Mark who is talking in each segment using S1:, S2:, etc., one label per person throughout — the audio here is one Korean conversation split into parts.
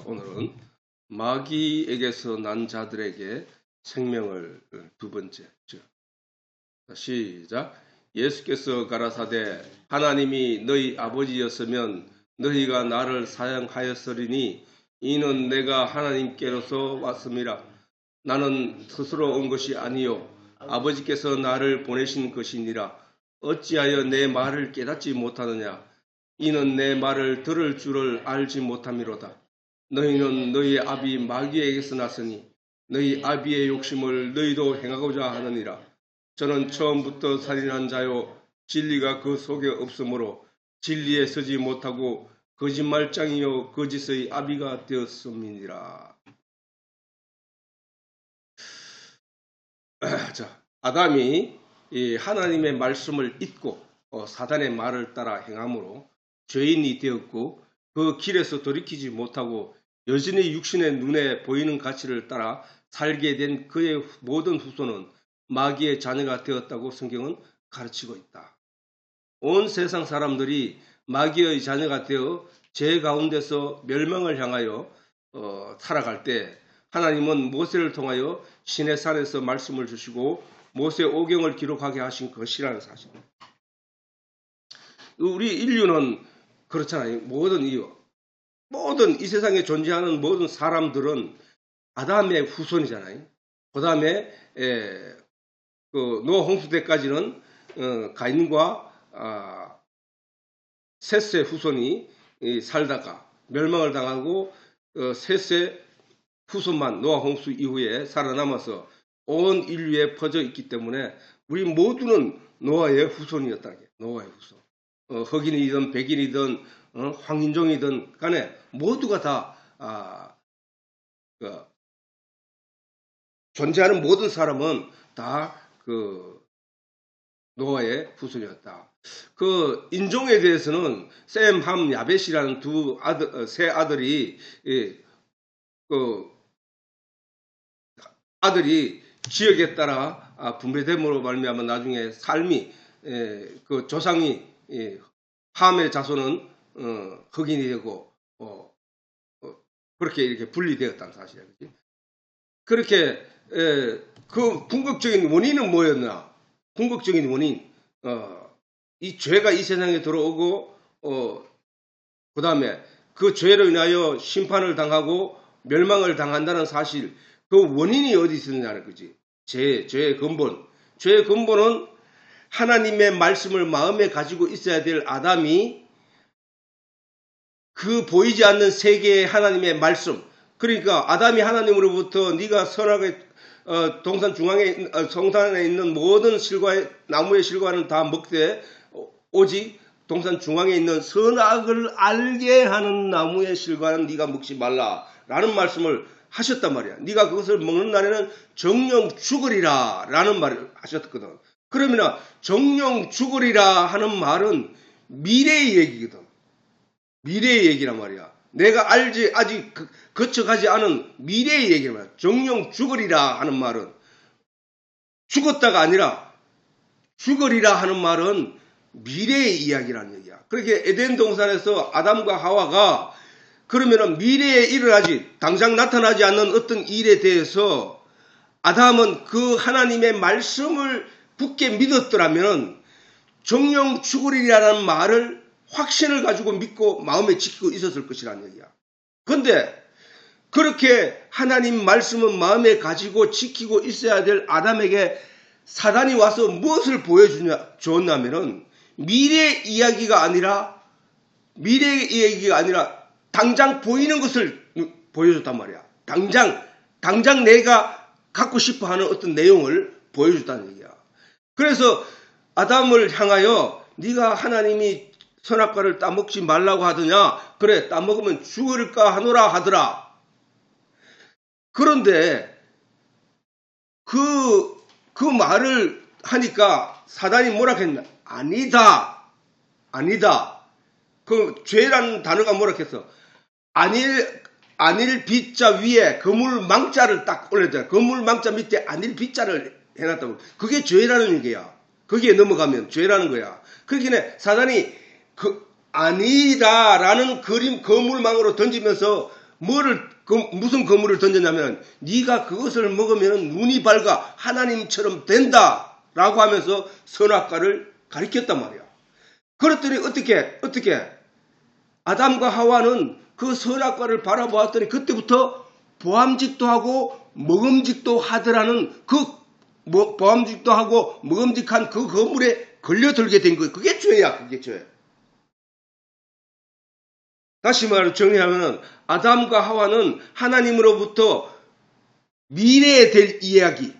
S1: 오늘은 마귀에게서 난 자들에게 생명을 두 번째. 시작. 예수께서 가라사대 하나님이 너희 아버지였으면 너희가 나를 사형하였으리니 이는 내가 하나님께로서 왔음이라. 나는 스스로 온 것이 아니요 아버지께서 나를 보내신 것이니라. 어찌하여 내 말을 깨닫지 못하느냐. 이는 내 말을 들을 줄을 알지 못함이로다. 너희는 너희 아비 마귀에게서 났으니 너희 아비의 욕심을 너희도 행하고자 하느니라. 저는 처음부터 살인한 자요 진리가 그 속에 없으므로 진리에 서지 못하고 거짓말장이요 거짓의 아비가 되었음이니라. 자, 아담이 하나님의 말씀을 잊고 사단의 말을 따라 행함으로 죄인이 되었고 그 길에서 돌이키지 못하고 여전히 육신의 눈에 보이는 가치를 따라 살게 된 그의 모든 후손은 마귀의 자녀가 되었다고 성경은 가르치고 있다. 온 세상 사람들이 마귀의 자녀가 되어 죄 가운데서 멸망을 향하여 살아갈 때 하나님은 모세를 통하여 시내산에서 말씀을 주시고 모세 오경을 기록하게 하신 것이라는 사실. 우리 인류는 그렇잖아요. 모든 이 세상에 존재하는 모든 사람들은 아담의 후손이잖아요. 그 다음에 노아 홍수 때까지는 가인과 셋의 후손이 살다가 멸망을 당하고 셋의 후손만 노아 홍수 이후에 살아남아서 온 인류에 퍼져 있기 때문에 우리 모두는 노아의 후손이었다는 게 노아의 후손. 흑인이든 백인이든 황인종이든 간에 모두가 다 존재하는 모든 사람은 다 노아의 후손이었다. 그 인종에 대해서는 셈, 함, 야벳이라는 세 아들이 아들이 지역에 따라 분배됨으로 말미암아 나중에 삶이 그 조상이 함의 자손은 흑인이 되고 그렇게 이렇게 분리되었다는 사실이에요. 그렇게 그 궁극적인 원인은 뭐였나? 궁극적인 원인 이 죄가 이 세상에 들어오고 그 다음에 그 죄로 인하여 심판을 당하고 멸망을 당한다는 사실, 그 원인이 어디 있느냐는 거지. 죄의 근본. 죄의 근본은 하나님의 말씀을 마음에 가지고 있어야 될 아담이 그 보이지 않는 세계의 하나님의 말씀, 그러니까 아담이 하나님으로부터 네가 선악의 동산 중앙에 성산에 있는 모든 나무의 실과는 다 먹되 오직 동산 중앙에 있는 선악을 알게 하는 나무의 실과는 네가 먹지 말라라는 말씀을 하셨단 말이야. 네가 그것을 먹는 날에는 정령 죽으리라 라는 말을 하셨거든. 그러면 정령 죽으리라 하는 말은 미래의 얘기거든. 미래의 얘기란 말이야. 내가 아직 거쳐가지 않은 미래의 얘기란 말이야. 정령 죽으리라 하는 말은 죽었다가 아니라 죽으리라 하는 말은 미래의 이야기라는 얘기야. 그렇게 에덴 동산에서 아담과 하와가 그러면은 미래에 일어나지 당장 나타나지 않는 어떤 일에 대해서 아담은 그 하나님의 말씀을 굳게 믿었더라면 정령 죽으리라는 말을 확신을 가지고 믿고 마음에 지키고 있었을 것이라는 얘기야. 그런데 그렇게 하나님 말씀은 마음에 가지고 지키고 있어야 될 아담에게 사단이 와서 무엇을 보여주었냐면은 미래의 이야기가 아니라 당장 보이는 것을 보여줬단 말이야. 당장 내가 갖고 싶어 하는 어떤 내용을 보여줬다는 얘기야. 그래서 아담을 향하여 네가 하나님이 선악과를 따먹지 말라고 하더냐? 그래, 따먹으면 죽을까 하노라 하더라. 그런데 그 말을 하니까 사단이 뭐라 했나? 아니다. 그 죄라는 단어가 뭐라 했어? 안일 빛자 위에 거물망자를 딱 올렸잖아. 거물망자 밑에 안일 빛자를 해놨다고. 그게 죄라는 얘기야. 거기에 넘어가면 죄라는 거야. 그러기에 사단이 아니다라는 그림 거물망으로 던지면서 무슨 거물을 던졌냐면 네가 그것을 먹으면 눈이 밝아 하나님처럼 된다라고 하면서 선악과를 가리켰단 말이야. 그랬더니 어떻게 아담과 하와는 그 선악과를 바라보았더니 그때부터 보암직도 하고 먹음직도 하더라는 보암직도 하고 먹음직한 그 거물에 걸려들게 된 거예요. 그게 죄야. 그게 죄. 다시 말로 정리하면 아담과 하와는 하나님으로부터 미래에 될 이야기.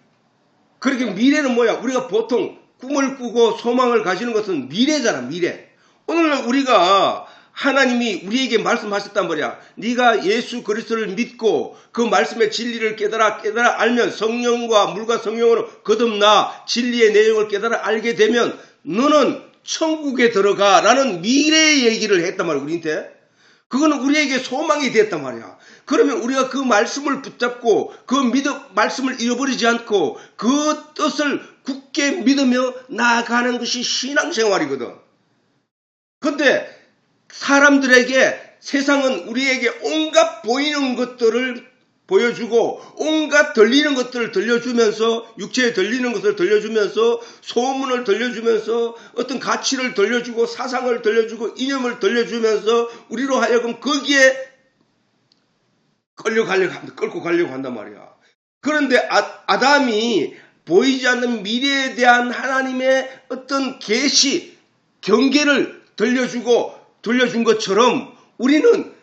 S1: 그렇게 미래는 뭐야? 우리가 보통 꿈을 꾸고 소망을 가지는 것은 미래잖아. 미래. 오늘날 우리가 하나님이 우리에게 말씀하셨단 말이야. 네가 예수 그리스도를 믿고 그 말씀의 진리를 깨달아 알면 성령과 물과 성령으로 거듭나 진리의 내용을 깨달아 알게 되면 너는 천국에 들어가라는 미래의 얘기를 했단 말이야. 우리한테. 그거는 우리에게 소망이 됐단 말이야. 그러면 우리가 그 말씀을 붙잡고 그 말씀을 잃어버리지 않고 그 뜻을 굳게 믿으며 나아가는 것이 신앙생활이거든. 근데 사람들에게 세상은 우리에게 온갖 보이는 것들을 보여주고 온갖 들리는 것들을 들려주면서 육체에 들리는 것을 들려주면서 소문을 들려주면서 어떤 가치를 들려주고 사상을 들려주고 이념을 들려주면서 우리로 하여금 거기에 끌고 가려고 한단 말이야. 그런데 아담이 보이지 않는 미래에 대한 하나님의 어떤 계시, 경계를 들려준 것처럼 우리는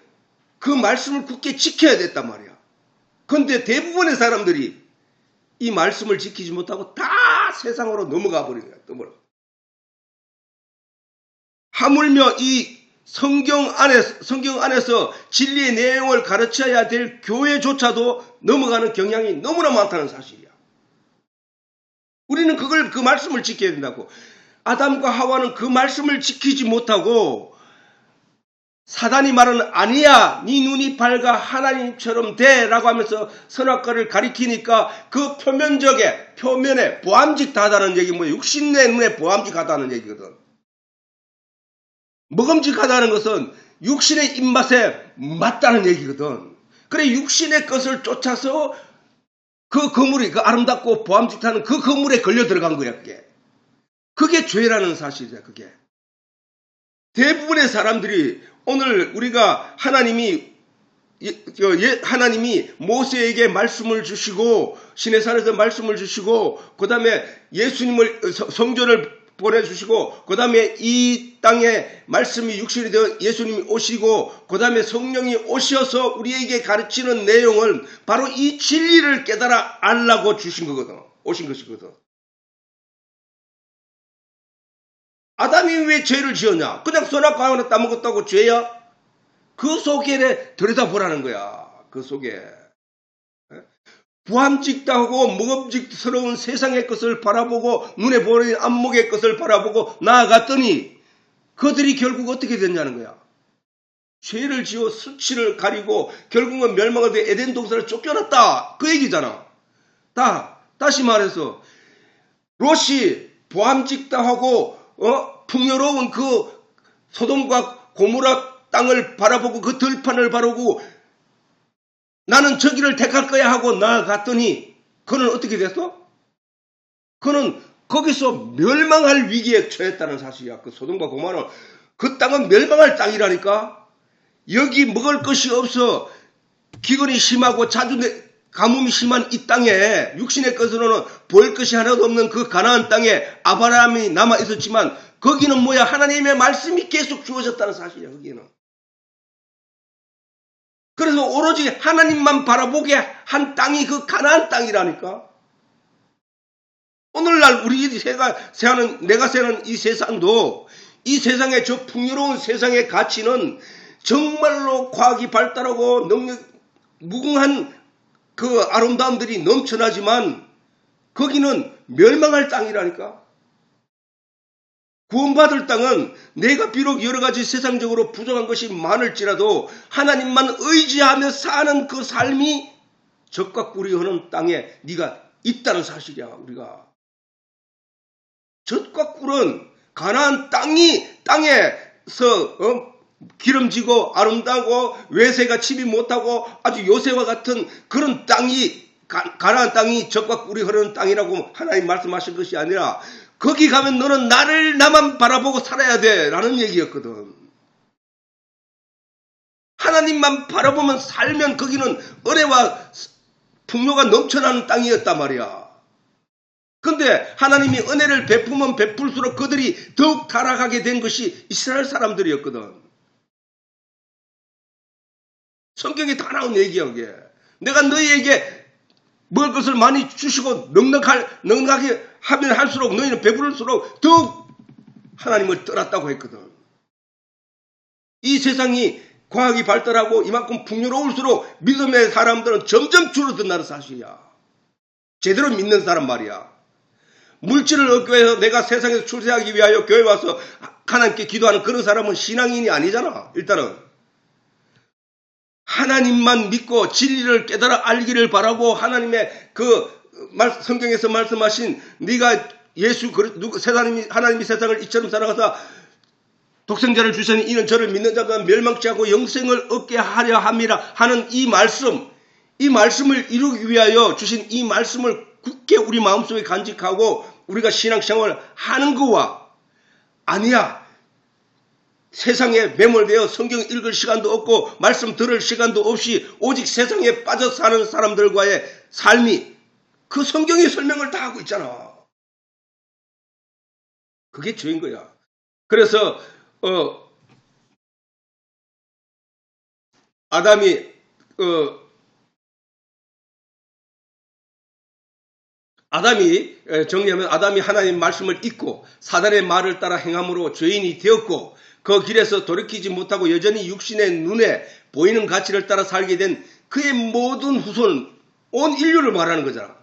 S1: 그 말씀을 굳게 지켜야 됐단 말이야. 그런데 대부분의 사람들이 이 말씀을 지키지 못하고 다 세상으로 넘어가 버린 거야. 하물며 이 성경 안에서 진리의 내용을 가르쳐야 될 교회조차도 넘어가는 경향이 너무나 많다는 사실이야. 우리는 그 말씀을 지켜야 된다고. 아담과 하와는 그 말씀을 지키지 못하고 사단이 말하는 아니야 네 눈이 밝아 하나님처럼 돼라고 하면서 선악과를 가리키니까 그 표면에 보암직하다는 얘기 뭐야? 육신의 눈에 보암직하다는 얘기거든. 먹음직하다는 것은 육신의 입맛에 맞다는 얘기거든. 그래 육신의 것을 쫓아서 그 거물이 그 아름답고 보암직하는 그 거물에 걸려 들어간 거야. 그게 죄라는 사실이야. 그게 대부분의 사람들이 오늘 우리가 하나님이 모세에게 말씀을 주시고 시내산에서 말씀을 주시고 그 다음에 예수님을 성전을 보내주시고 그 다음에 이 땅에 말씀이 육신이 되어 예수님이 오시고 그 다음에 성령이 오셔서 우리에게 가르치는 내용을 바로 이 진리를 깨달아 알라고 오신 것이거든. 아담이 왜 죄를 지었냐? 그냥 선악과 하나 따먹었다고 죄야? 그 속에 들여다보라는 거야. 그 속에. 부함직하고 먹음직스러운 세상의 것을 바라보고 눈에 보이는 안목의 것을 바라보고 나아갔더니 그들이 결국 어떻게 됐냐는 거야. 죄를 지어 수치를 가리고 결국은 멸망을 돼 에덴 동산을 쫓겨났다. 그 얘기잖아. 다시 말해서 롯이 부함직하고 풍요로운 그 소돔과 고모라 땅을 바라보고 그 들판을 바라보고 나는 저기를 택할 거야 하고 나아갔더니 그는 어떻게 됐어? 그는 거기서 멸망할 위기에 처했다는 사실이야. 그 소돔과 고모라는 그 땅은 멸망할 땅이라니까. 여기 먹을 것이 없어 기근이 심하고 가뭄이 심한 이 땅에 육신의 것으로는 볼 것이 하나도 없는 그 가나안 땅에 아브라함이 남아 있었지만 거기는 뭐야? 하나님의 말씀이 계속 주어졌다는 사실이야. 거기는. 그래서 오로지 하나님만 바라보게 한 땅이 그 가나안 땅이라니까. 오늘날 내가 사는 이 세상도 이 세상의 저 풍요로운 세상의 가치는 정말로 과학이 발달하고 무궁한 그 아름다움들이 넘쳐나지만 거기는 멸망할 땅이라니까. 구원받을 땅은 내가 비록 여러 가지 세상적으로 부족한 것이 많을지라도 하나님만 의지하며 사는 그 삶이 젖과 꿀이 흐르는 땅에 네가 있다는 사실이야. 우리가 젖과 꿀은 가나안 땅에서 기름지고 아름다고 외세가 침이 못하고 아주 요새와 같은 그런 땅이 가나안 땅이 적과 꿀이 흐르는 땅이라고 하나님 말씀하신 것이 아니라 거기 가면 너는 나만 바라보고 살아야 돼 라는 얘기였거든. 하나님만 바라보면 살면 거기는 은혜와 풍요가 넘쳐나는 땅이었단 말이야. 근데 하나님이 은혜를 베푸면 베풀수록 그들이 더욱 타락하게 된 것이 이스라엘 사람들이었거든. 성경에 다 나온 얘기야 그게. 내가 너희에게 먹을 것을 많이 주시고 넉넉하게 하면 할수록 너희는 배부를수록 더욱 하나님을 떠났다고 했거든. 이 세상이 과학이 발달하고 이만큼 풍요로울수록 믿음의 사람들은 점점 줄어든다는 사실이야. 제대로 믿는 사람 말이야. 물질을 얻기 위해서 내가 세상에서 출세하기 위하여 교회 와서 하나님께 기도하는 그런 사람은 신앙인이 아니잖아. 일단은 하나님만 믿고 진리를 깨달아 알기를 바라고 하나님의 성경에서 말씀하신 네가 하나님이 세상을 이처럼 사랑하사 독생자를 주시니 이는 저를 믿는 자가 멸망치 않고 영생을 얻게 하려 함이라 하는 이 말씀을 이루기 위하여 주신 이 말씀을 굳게 우리 마음속에 간직하고 우리가 신앙생활을 하는 거와 아니야. 세상에 매몰되어 성경 읽을 시간도 없고 말씀 들을 시간도 없이 오직 세상에 빠져 사는 사람들과의 삶이 그 성경의 설명을 다 하고 있잖아. 그게 죄인 거야. 그래서 아담이 정리하면 아담이 하나님 말씀을 잊고 사단의 말을 따라 행함으로 죄인이 되었고 그 길에서 돌이키지 못하고 여전히 육신의 눈에 보이는 가치를 따라 살게 된 그의 모든 후손, 온 인류를 말하는 거잖아.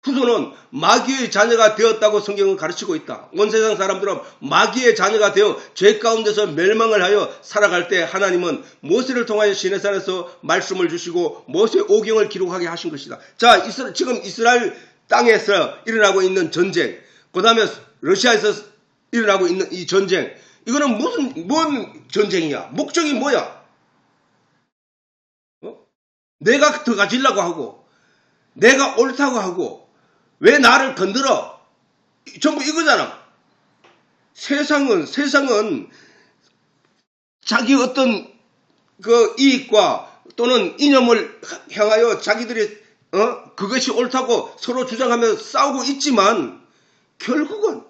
S1: 후손은 마귀의 자녀가 되었다고 성경은 가르치고 있다. 온 세상 사람들은 마귀의 자녀가 되어 죄 가운데서 멸망을 하여 살아갈 때 하나님은 모세를 통하여 시내산에서 말씀을 주시고 모세 오경을 기록하게 하신 것이다. 자, 지금 이스라엘 땅에서 일어나고 있는 전쟁, 그 다음에 러시아에서 일어나고 있는 이 전쟁, 이거는 뭔 전쟁이야? 목적이 뭐야? 내가 더 가지려고 하고, 내가 옳다고 하고, 왜 나를 건드려? 전부 이거잖아. 세상은 자기 어떤 그 이익과 또는 이념을 향하여 자기들이 그것이 옳다고 서로 주장하며 싸우고 있지만 결국은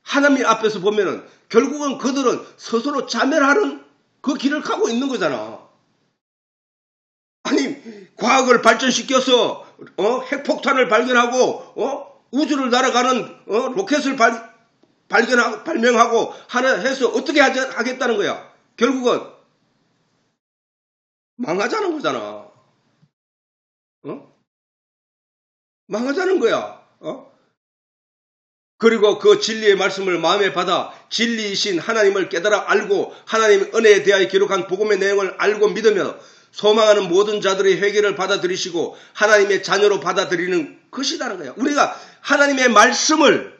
S1: 하나님 앞에서 보면은 결국은 그들은 스스로 자멸하는 그 길을 가고 있는 거잖아. 아니 과학을 발전시켜서 핵폭탄을 발견하고 우주를 날아가는 로켓을 발명하고 하나 해서 어떻게 하겠다는 거야. 결국은 망하자는 거잖아. 망하자는 거야. 그리고 그 진리의 말씀을 마음에 받아 진리이신 하나님을 깨달아 알고 하나님의 은혜에 대하여 기록한 복음의 내용을 알고 믿으며 소망하는 모든 자들의 회개를 받아들이시고 하나님의 자녀로 받아들이는 것이라는 거야. 우리가 하나님의 말씀을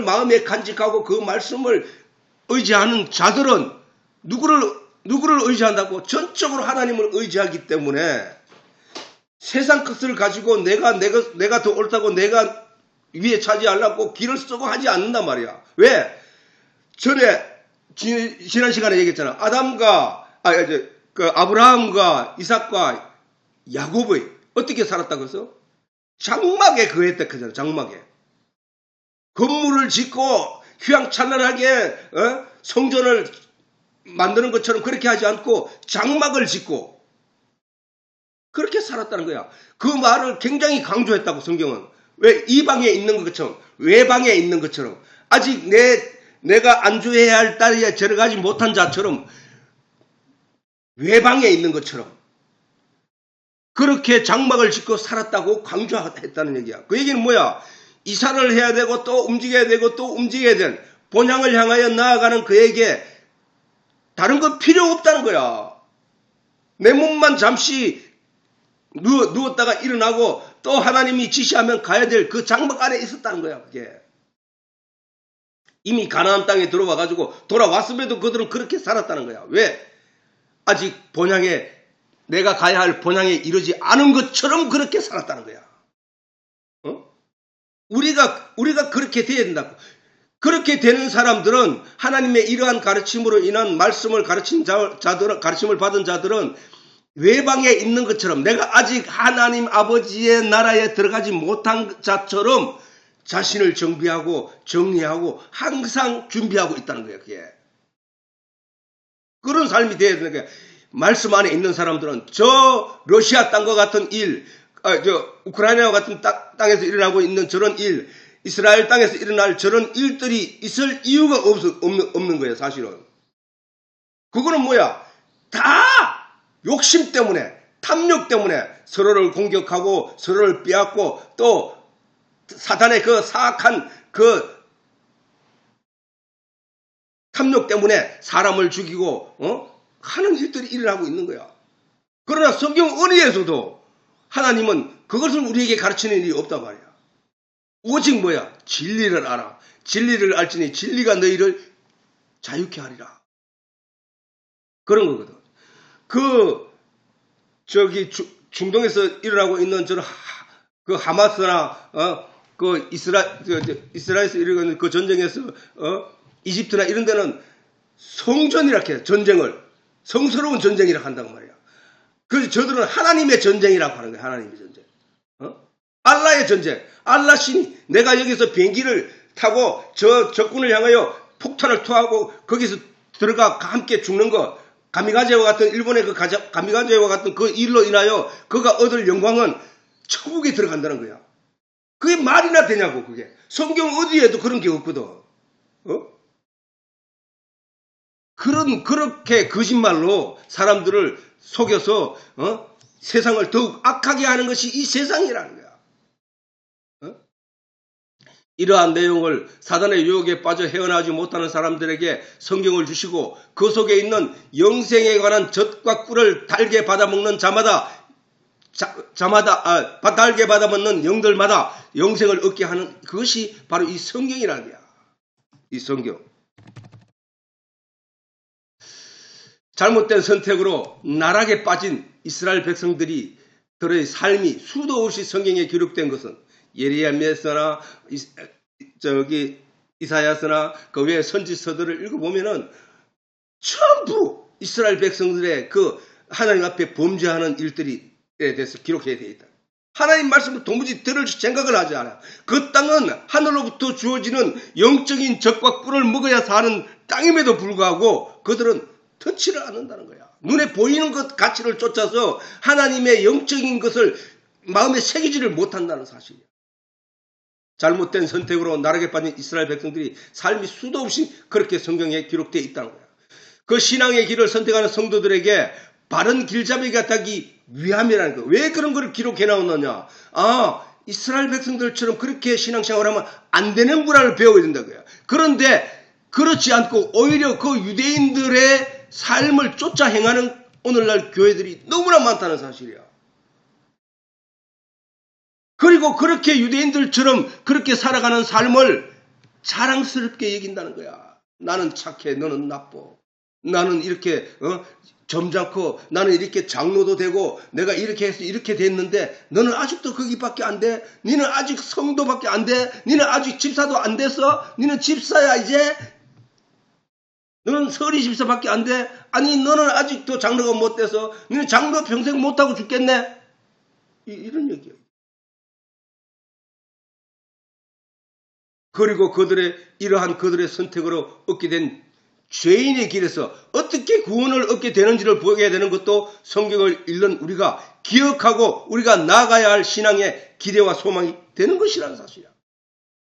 S1: 마음에 간직하고 그 말씀을 의지하는 자들은 누구를 의지한다고? 전적으로 하나님을 의지하기 때문에 세상 것을 가지고 내가 더 옳다고 내가 위에 차지하려고 길을 쓰고 하지 않는단 말이야. 왜? 전에 지난 시간에 얘기했잖아. 아브라함과 이삭과 야곱의 어떻게 살았다고 해서? 장막에 거했다 그잖아. 장막에. 건물을 짓고 휘황찬란하게 성전을 만드는 것처럼 그렇게 하지 않고 장막을 짓고 그렇게 살았다는 거야. 그 말을 굉장히 강조했다고 성경은. 왜? 이방에 있는 것처럼, 외방에 있는 것처럼, 아직 내가 안주해야 할 딸에 들어가지 못한 자처럼, 외방에 있는 것처럼, 그렇게 장막을 짓고 살았다고 강조했다는 얘기야. 그 얘기는 뭐야? 이사를 해야 되고, 또 움직여야 되고, 또 움직여야 되는, 본향을 향하여 나아가는 그에게 다른 거 필요 없다는 거야. 내 몸만 잠시 누웠다가 일어나고 또 하나님이 지시하면 가야 될 그 장막 안에 있었다는 거야. 그게 이미 가나안 땅에 들어와 가지고 돌아왔음에도 그들은 그렇게 살았다는 거야. 왜? 아직 본향에 내가 가야 할 본향에 이르지 않은 것처럼 그렇게 살았다는 거야. 우리가 그렇게 돼야 된다고. 그렇게 되는 사람들은 하나님의 이러한 가르침으로 인한 말씀을 가르침을 받은 자들은 외방에 있는 것처럼 내가 아직 하나님 아버지의 나라에 들어가지 못한 자처럼 자신을 정비하고 정리하고 항상 준비하고 있다는 거야. 그게. 그런 삶이 돼야 되는 거야. 말씀 안에 있는 사람들은 저 러시아 땅과 같은 일, 저 우크라이나와 같은 땅에서 일어나고 있는 저런 일, 이스라엘 땅에서 일어날 저런 일들이 있을 이유가 없는 거예요, 사실은. 그거는 뭐야? 다 욕심 때문에, 탐욕 때문에 서로를 공격하고 서로를 빼앗고 또 사탄의 그 사악한 그 탐욕 때문에 사람을 죽이고 하는 일들이 일어나고 있는 거야. 그러나 성경 언어에서도 하나님은 그것을 우리에게 가르치는 일이 없단 말이야. 오직 뭐야? 진리를 알아. 진리를 알지니 진리가 너희를 자유케 하리라. 그런 거거든. 중동에서 일어나고 있는 그 하마스나 그 이스라엘에서 일어나고 있는 그 전쟁에서 이집트나 이런 데는 성전이라 해요. 전쟁을 성스러운 전쟁이라 한단 말이야. 그래서 저들은 하나님의 전쟁이라고 하는 거야. 하나님의 전쟁. 알라의 전쟁. 알라 신이 내가 여기서 비행기를 타고 저 적군을 향하여 폭탄을 투하고 거기서 들어가 함께 죽는 거. 가미가제와 같은 일본의 그 가미가제와 같은 그 일로 인하여 그가 얻을 영광은 천국에 들어간다는 거야. 그게 말이나 되냐고 그게. 성경 어디에도 그런 게 없거든. 그렇게 거짓말로 사람들을 속여서 세상을 더욱 악하게 하는 것이 이 세상이라는 거야. 이러한 내용을 사단의 유혹에 빠져 헤어나지 못하는 사람들에게 성경을 주시고 그 속에 있는 영생에 관한 젖과 꿀을 달게 받아먹는 달게 받아먹는 영들마다 영생을 얻게 하는 그것이 바로 이 성경이라는 거야. 이 성경. 잘못된 선택으로 나락에 빠진 이스라엘 백성들이 들의 삶이 수도 없이 성경에 기록된 것은 예레미야서나 이사야서나 그 외의 선지서들을 읽어보면은 전부 이스라엘 백성들의 그 하나님 앞에 범죄하는 일들에 대해서 기록해야 되어 있다. 하나님 말씀을 도무지 들을 생각을 하지 않아. 그 땅은 하늘로부터 주어지는 영적인 젖과 꿀을 먹어야 사는 땅임에도 불구하고 그들은 터치를 않는다는 거야. 눈에 보이는 것 가치를 쫓아서 하나님의 영적인 것을 마음에 새기지를 못한다는 사실이야. 잘못된 선택으로 나락에 빠진 이스라엘 백성들이 삶이 수도 없이 그렇게 성경에 기록되어 있다는 거야. 그 신앙의 길을 선택하는 성도들에게 바른 길잡이가 되기 위함이라는 거야. 왜 그런 걸 기록해 나오느냐? 이스라엘 백성들처럼 그렇게 신앙생활하면 안 되는 문화를 배워야 된다고요. 그런데 그렇지 않고 오히려 그 유대인들의 삶을 쫓아 행하는 오늘날 교회들이 너무나 많다는 사실이야. 그리고 그렇게 유대인들처럼 그렇게 살아가는 삶을 자랑스럽게 여긴다는 거야. 나는 착해, 너는 나빠. 나는 이렇게 점잖고 나는 이렇게 장로도 되고 내가 이렇게 해서 이렇게 됐는데 너는 아직도 거기밖에 안 돼. 너는 아직 성도밖에 안 돼. 너는 아직 집사도 안 됐어. 너는 집사야 이제. 너는 서리 집사밖에 안 돼. 아니 너는 아직도 장로가 못 돼서 너는 장로 평생 못하고 죽겠네. 이런 얘기야. 그리고 이러한 그들의 선택으로 얻게 된 죄인의 길에서 어떻게 구원을 얻게 되는지를 보게 되는 것도 성경을 읽는 우리가 기억하고 우리가 나아가야 할 신앙의 기대와 소망이 되는 것이라는 사실이야.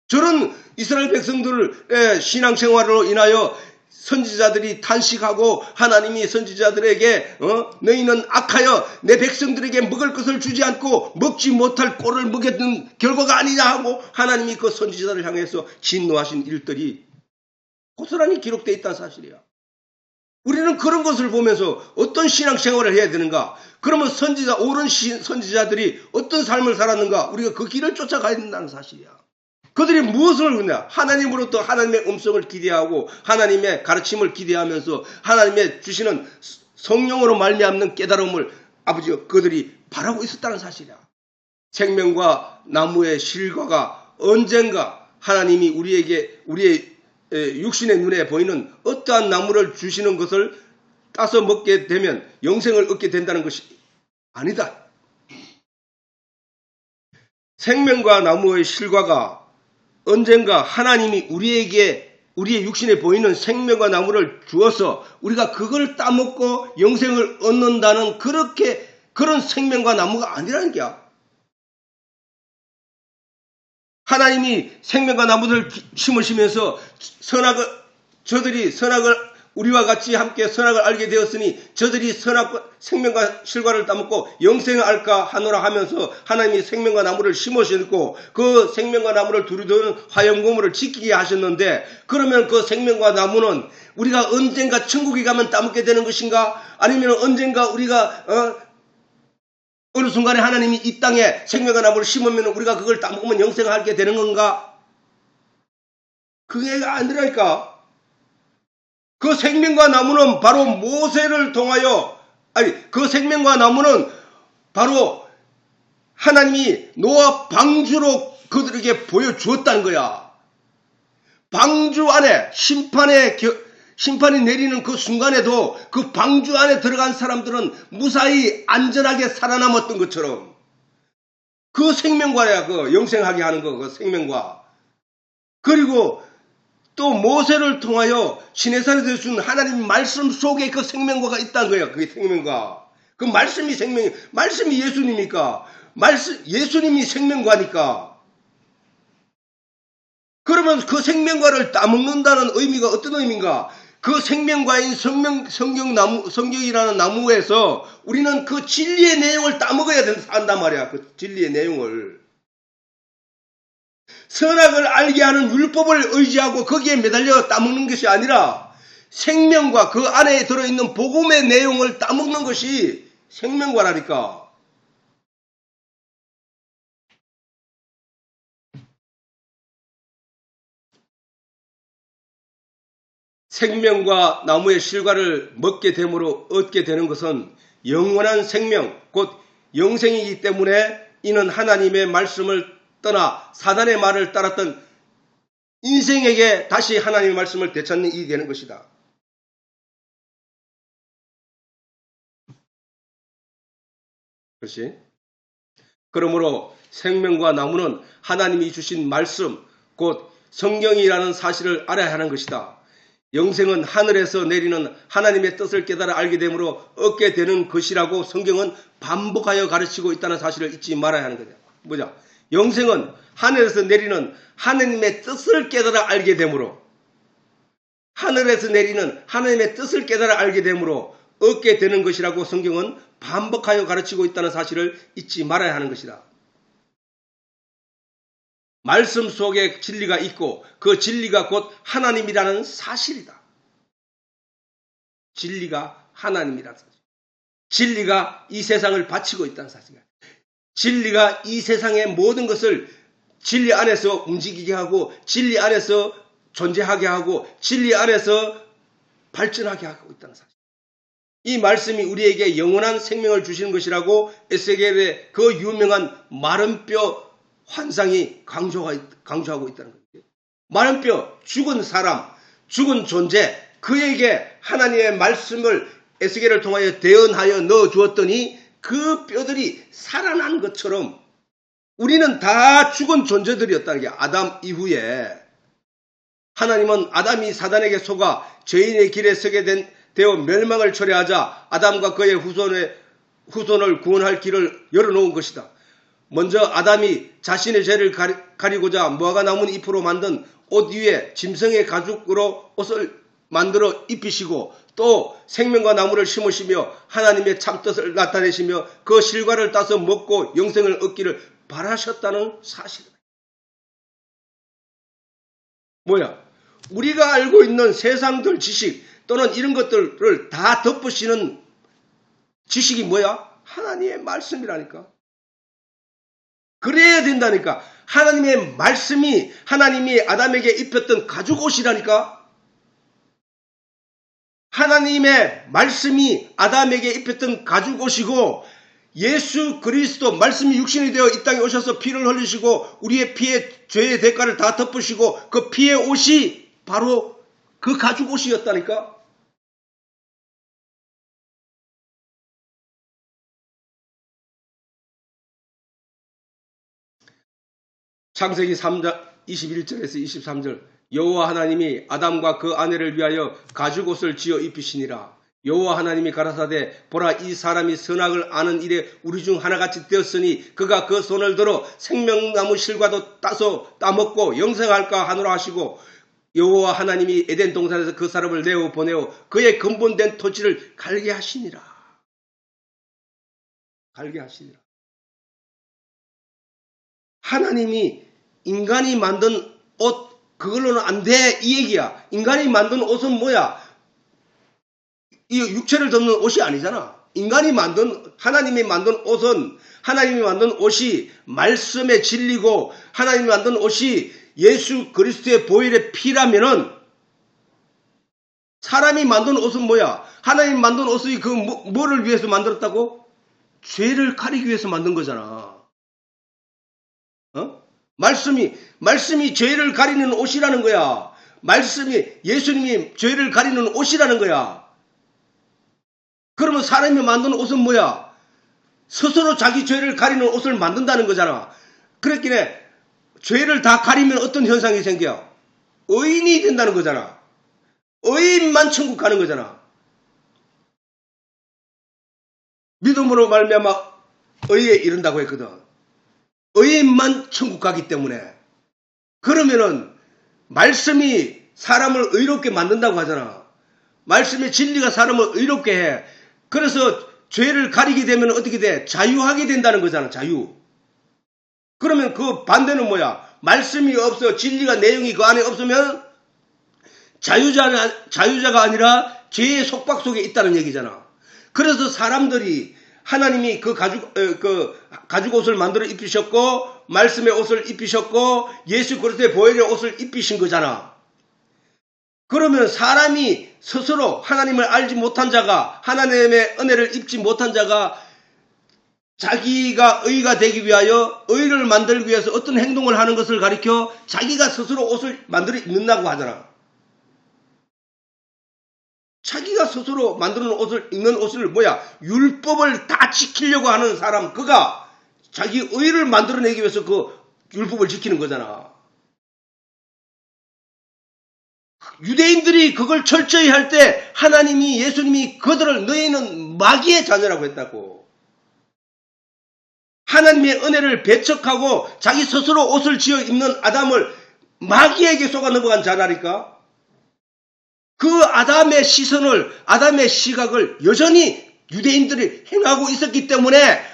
S1: 저런 이스라엘 백성들의 신앙생활로 인하여 선지자들이 탄식하고 하나님이 선지자들에게 너희는 악하여 내 백성들에게 먹을 것을 주지 않고 먹지 못할 꼴을 먹였던 결과가 아니냐 하고 하나님이 그 선지자를 향해서 진노하신 일들이 고스란히 기록되어 있다는 사실이야. 우리는 그런 것을 보면서 어떤 신앙생활을 해야 되는가? 그러면 옳은 선지자들이 어떤 삶을 살았는가? 우리가 그 길을 쫓아가야 된다는 사실이야. 그들이 무엇을 그냐? 하나님으로부터 하나님의 음성을 기대하고 하나님의 가르침을 기대하면서 하나님의 주시는 성령으로 말미암는 깨달음을 아버지가 그들이 바라고 있었다는 사실이야. 생명과 나무의 실과가 언젠가 하나님이 우리에게 우리의 육신의 눈에 보이는 어떠한 나무를 주시는 것을 따서 먹게 되면 영생을 얻게 된다는 것이 아니다. 생명과 나무의 실과가 언젠가 하나님이 우리에게 우리의 육신에 보이는 생명과 나무를 주어서 우리가 그걸 따먹고 영생을 얻는다는 그런 생명과 나무가 아니라는 게야. 하나님이 생명과 나무를 심으시면서 저들이 선악을 우리와 같이 함께 선악을 알게 되었으니 저들이 생명과 실과를 따먹고 영생을 알까 하노라 하면서 하나님이 생명과 나무를 심으셨고 그 생명과 나무를 두루두는 화염고물을 지키게 하셨는데 그러면 그 생명과 나무는 우리가 언젠가 천국에 가면 따먹게 되는 것인가? 아니면 언젠가 우리가 어느 순간에 하나님이 이 땅에 생명과 나무를 심으면 우리가 그걸 따먹으면 영생을 하게 되는 건가? 그게 아니라니까. 그 생명과 나무는 바로 모세를 통하여 그 생명과 나무는 바로 하나님이 노아 방주로 그들에게 보여주었다는 거야. 방주 안에 심판이 내리는 그 순간에도 그 방주 안에 들어간 사람들은 무사히 안전하게 살아남았던 것처럼 그 생명과야 그 영생하게 하는 거 그 생명과 그리고 또 모세를 통하여 시내산에서 준 하나님 말씀 속에 그 생명과가 있다는 거예요. 그 생명과. 그 말씀이 말씀이 예수님이니까. 예수님이 생명과니까. 그러면 그 생명과를 따먹는다는 의미가 어떤 의미인가? 그 생명과인 성경이라는 나무에서 우리는 그 진리의 내용을 따먹어야 한단 말이야. 그 진리의 내용을. 선악을 알게 하는 율법을 의지하고 거기에 매달려 따먹는 것이 아니라 생명과 그 안에 들어있는 복음의 내용을 따먹는 것이 생명과라니까. 생명과 나무의 실과를 먹게 됨으로 얻게 되는 것은 영원한 생명, 곧 영생이기 때문에 이는 하나님의 말씀을 떠나 사단의 말을 따랐던 인생에게 다시 하나님의 말씀을 되찾는 일이 되는 것이다. 그렇지? 그러므로 생명과 나무는 하나님이 주신 말씀, 곧 성경이라는 사실을 알아야 하는 것이다. 영생은 하늘에서 내리는 하나님의 뜻을 깨달아 알게 되므로 얻게 되는 것이라고 성경은 반복하여 가르치고 있다는 사실을 잊지 말아야 하는 거다. 뭐냐? 영생은 하늘에서 내리는 하나님의 뜻을 깨달아 알게 되므로 하늘에서 내리는 하나님의 뜻을 깨달아 알게 되므로 얻게 되는 것이라고 성경은 반복하여 가르치고 있다는 사실을 잊지 말아야 하는 것이다. 말씀 속에 진리가 있고 그 진리가 곧 하나님이라는 사실이다. 진리가 하나님이라는 사실. 진리가 이 세상을 바치고 있다는 사실이다. 진리가 이 세상의 모든 것을 진리 안에서 움직이게 하고 진리 안에서 존재하게 하고 진리 안에서 발전하게 하고 있다는 사실. 이 말씀이 우리에게 영원한 생명을 주시는 것이라고 에스겔의 그 유명한 마른 뼈 환상이 강조하고 있다는 거예요. 마른 뼈, 죽은 사람, 죽은 존재, 그에게 하나님의 말씀을 에스겔을 통하여 대언하여 넣어주었더니 그 뼈들이 살아난 것처럼 우리는 다 죽은 존재들이었다는 게 아담 이후에 하나님은 아담이 사단에게 속아 죄인의 길에 서게 되어 멸망을 초래하자 아담과 그의 후손을 구원할 길을 열어놓은 것이다. 먼저 아담이 자신의 죄를 가리고자 무화과 나무 잎으로 만든 옷 위에 짐승의 가죽으로 옷을 만들어 입히시고 또 생명과 나무를 심으시며 하나님의 참뜻을 나타내시며 그 실과를 따서 먹고 영생을 얻기를 바라셨다는 사실이다. 뭐야? 우리가 알고 있는 세상들 지식 또는 이런 것들을 다 덮으시는 지식이 뭐야? 하나님의 말씀이라니까. 그래야 된다니까. 하나님의 말씀이 하나님이 아담에게 입혔던 가죽옷이라니까. 하나님의 말씀이 아담에게 입혔던 가죽옷이고, 예수 그리스도 말씀이 육신이 되어 이 땅에 오셔서 피를 흘리시고 우리의 피의 죄의 대가를 다 덮으시고 그 피의 옷이 바로 그 가죽옷이었다니까. 창세기 3장 21절에서 23절, 여호와 하나님이 아담과 그 아내를 위하여 가죽옷을 지어 입히시니라. 여호와 하나님이 가라사대, 보라, 이 사람이 선악을 아는 일에 우리 중 하나같이 되었으니 그가 그 손을 들어 생명나무 실과도 따서 따먹고 영생할까 하노라 하시고, 여호와 하나님이 에덴 동산에서 그 사람을 내어 보내어 그의 근본된 토지를 갈게 하시니라. 갈게 하시니라. 하나님이 인간이 만든 옷, 그걸로는 안 돼, 이 얘기야. 인간이 만든 옷은 뭐야? 이 육체를 덮는 옷이 아니잖아. 하나님이 만든 옷은, 하나님이 만든 옷이 말씀의 진리고, 하나님이 만든 옷이 예수 그리스도의 보혈의 피라면은, 사람이 만든 옷은 뭐야? 하나님이 만든 옷이 뭐를 위해서 만들었다고? 죄를 가리기 위해서 만든 거잖아. 말씀이 죄를 가리는 옷이라는 거야. 예수님이 죄를 가리는 옷이라는 거야. 그러면 사람이 만든 옷은 뭐야? 스스로 자기 죄를 가리는 옷을 만든다는 거잖아. 그랬기에 죄를 다 가리면 어떤 현상이 생겨? 의인이 된다는 거잖아. 의인만 천국 가는 거잖아. 믿음으로 말미암아 의에 이른다고 했거든. 의인만 천국 가기 때문에. 그러면은 말씀이 사람을 의롭게 만든다고 하잖아. 말씀의 진리가 사람을 의롭게 해. 그래서 죄를 가리게 되면 어떻게 돼? 자유하게 된다는 거잖아. 자유. 그러면 그 반대는 뭐야? 말씀이 없어, 진리가, 내용이 그 안에 없으면 자유자가 아니라 죄의 속박 속에 있다는 얘기잖아. 그래서 사람들이, 하나님이 그 가죽옷을 만들어 입히셨고, 말씀의 옷을 입히셨고, 예수 그리스도의 보혈의 옷을 입히신 거잖아. 그러면 사람이 스스로 하나님을 알지 못한 자가, 하나님의 은혜를 입지 못한 자가 자기가 의가 되기 위하여, 의를 만들기 위해서 어떤 행동을 하는 것을 가리켜 자기가 스스로 옷을 만들어 입는다고 하잖아. 자기가 스스로 만드는 입는 옷을 뭐야? 율법을 다 지키려고 하는 사람, 그가 자기 의를 만들어내기 위해서 그 율법을 지키는 거잖아. 유대인들이 그걸 철저히 할 때 예수님이 그들을 너희는 마귀의 자녀라고 했다고. 하나님의 은혜를 배척하고 자기 스스로 옷을 지어 입는 아담을 마귀에게 속아 넘어간 자라니까. 그 아담의 시각을 여전히 유대인들이 행하고 있었기 때문에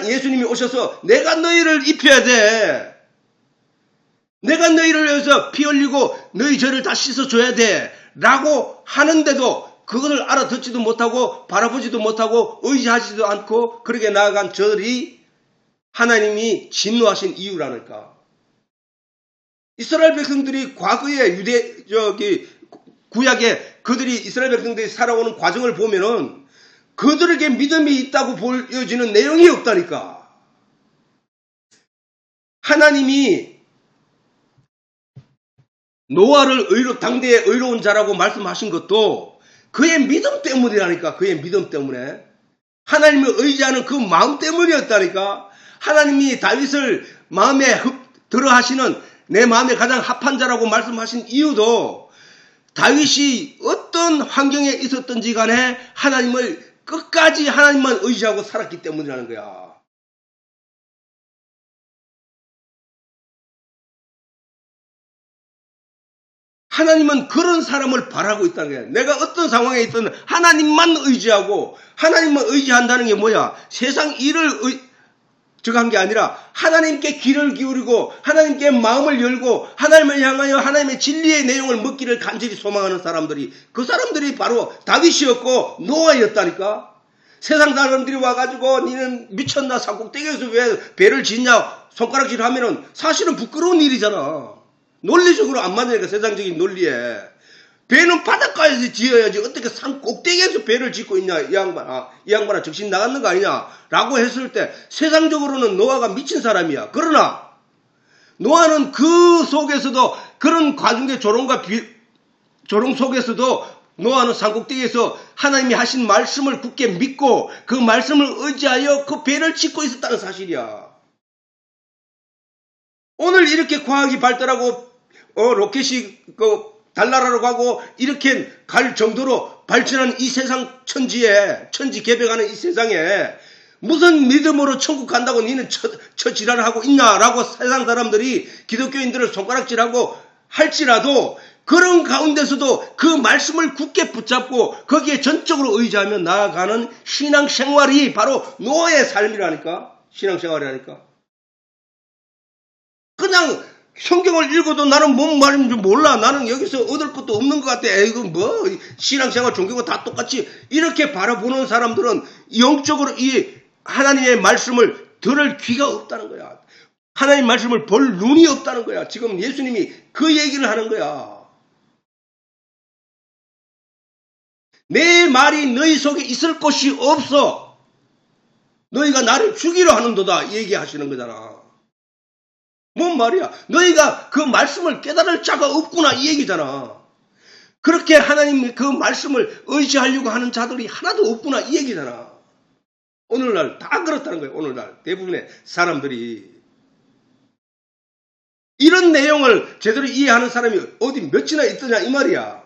S1: 예수님이 오셔서 내가 너희를 입혀야 돼. 내가 너희를 위해서 피 흘리고 너희 죄를 다 씻어줘야 돼. 라고 하는데도 그것을 알아듣지도 못하고 바라보지도 못하고 의지하지도 않고 그렇게 나아간 저들이 하나님이 진노하신 이유라니까. 이스라엘 백성들이 과거에 구약에 그들이 이스라엘 백성들이 살아오는 과정을 보면은 그들에게 믿음이 있다고 보여지는 내용이 없다니까. 하나님이 노아를 당대의 의로운 자라고 말씀하신 것도 그의 믿음 때문이라니까. 그의 믿음 때문에. 하나님을 의지하는 그 마음 때문이었다니까. 하나님이 다윗을 마음에 들어 하시는, 내 마음에 가장 합한 자라고 말씀하신 이유도 다윗이 어떤 환경에 있었든지 간에 끝까지 하나님만 의지하고 살았기 때문이라는 거야. 하나님은 그런 사람을 바라고 있다는 거야. 내가 어떤 상황에 있든 하나님만 의지하고, 하나님만 의지한다는 게 뭐야? 세상 일을 한 게 아니라 하나님께 귀를 기울이고 하나님께 마음을 열고 하나님을 향하여 하나님의 진리의 내용을 먹기를 간절히 소망하는 사람들이, 그 사람들이 바로 다윗이었고 노아였다니까. 세상 사람들이 와가지고 니는 미쳤나, 산꼭대기에서 왜 배를 짓냐, 손가락질 하면은 사실은 부끄러운 일이잖아. 논리적으로 안 맞으니까 세상적인 논리에. 배는 바닷가에서 지어야지 어떻게 산 꼭대기에서 배를 짓고 있냐 이 양반아 정신 나갔는 거 아니냐 라고 했을 때 세상적으로는 노아가 미친 사람이야. 그러나 노아는 그 속에서도 그런 과정의 조롱 속에서도 노아는 산꼭대기에서 하나님이 하신 말씀을 굳게 믿고 그 말씀을 의지하여 그 배를 짓고 있었다는 사실이야. 오늘 이렇게 과학이 발달하고 로켓이 달나라로 가고 이렇게 갈 정도로 발전한 이 세상 천지 개벽하는 이 세상에 무슨 믿음으로 천국 간다고 니는 지랄을 하고 있냐라고 세상 사람들이 기독교인들을 손가락질하고 할지라도 그런 가운데서도 그 말씀을 굳게 붙잡고 거기에 전적으로 의지하며 나아가는 신앙생활이 바로 노아의 삶이라니까. 신앙생활이라니까. 그냥 성경을 읽어도 나는 뭔 말인지 몰라. 나는 여기서 얻을 것도 없는 것 같아. 이거 뭐 신앙생활 종교가 다 똑같이 이렇게 바라보는 사람들은 영적으로 이 하나님의 말씀을 들을 귀가 없다는 거야. 하나님의 말씀을 볼 눈이 없다는 거야. 지금 예수님이 그 얘기를 하는 거야. 내 말이 너희 속에 있을 곳이 없어. 너희가 나를 죽이려 하는도다 얘기하시는 거잖아. 뭔 말이야? 너희가 그 말씀을 깨달을 자가 없구나 이 얘기잖아. 그렇게 하나님 그 말씀을 의지하려고 하는 자들이 하나도 없구나 이 얘기잖아. 오늘날 다 그렇다는 거예요. 오늘날 대부분의 사람들이. 이런 내용을 제대로 이해하는 사람이 어디 몇이나 있더냐 이 말이야.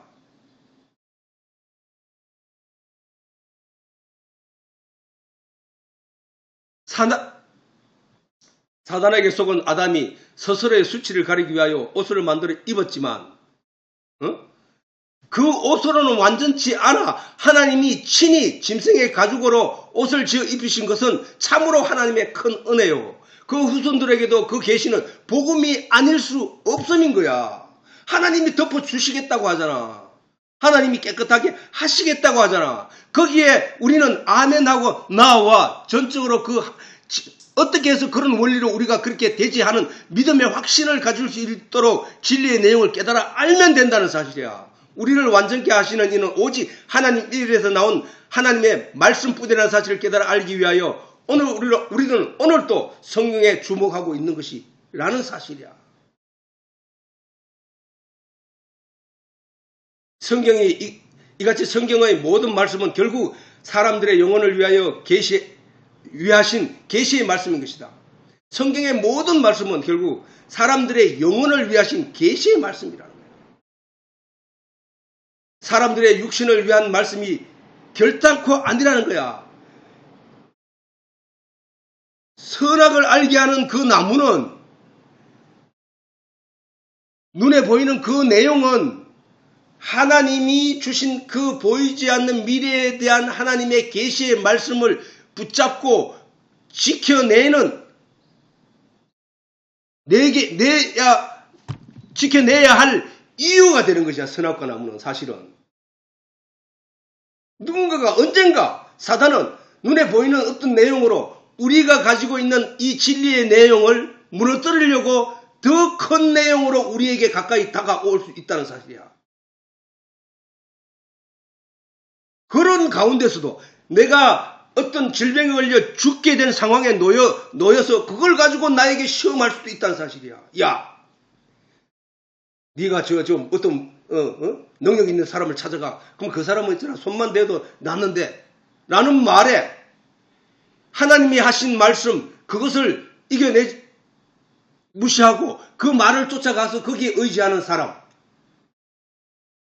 S1: 사단에게 속은 아담이 스스로의 수치를 가리기 위하여 옷을 만들어 입었지만 그 옷으로는 완전치 않아. 하나님이 친히 짐승의 가죽으로 옷을 지어 입히신 것은 참으로 하나님의 큰 은혜요. 그 후손들에게도 그 계시는 복음이 아닐 수 없음인 거야. 하나님이 덮어주시겠다고 하잖아. 하나님이 깨끗하게 하시겠다고 하잖아. 거기에 우리는 아멘하고 나와 전적으로 어떻게 해서 그런 원리로 우리가 그렇게 되지 하는 믿음의 확신을 가질 수 있도록 진리의 내용을 깨달아 알면 된다는 사실이야. 우리를 완전케 하시는 이는 오직 하나님 일에서 나온 하나님의 말씀뿐이라는 사실을 깨달아 알기 위하여 우리는 오늘도 성경에 주목하고 있는 것이라는 사실이야. 이같이 성경의 모든 말씀은 결국 사람들의 영혼을 위하여 위하신 계시의 말씀인 것이다. 성경의 모든 말씀은 결국 사람들의 영혼을 위하신 계시의 말씀이라는 거예요. 사람들의 육신을 위한 말씀이 결단코 아니라는 거야. 선악을 알게 하는 그 나무는 눈에 보이는 그 내용은 하나님이 주신 그 보이지 않는 미래에 대한 하나님의 계시의 말씀을 붙잡고 지켜내야 할 이유가 되는 것이야. 선악과 나무는 사실은. 누군가가 언젠가 사단은 눈에 보이는 어떤 내용으로 우리가 가지고 있는 이 진리의 내용을 무너뜨리려고 더 큰 내용으로 우리에게 가까이 다가올 수 있다는 사실이야. 그런 가운데서도 내가 어떤 질병에 걸려 죽게 된 상황에 놓여서 그걸 가지고 나에게 시험할 수도 있다는 사실이야. 야, 네가 좀 어떤 능력 있는 사람을 찾아가. 그럼 그 사람은 있잖아. 손만 대도 낫는데 라는 말에 하나님이 하신 말씀 그것을 무시하고 그 말을 쫓아가서 거기에 의지하는 사람.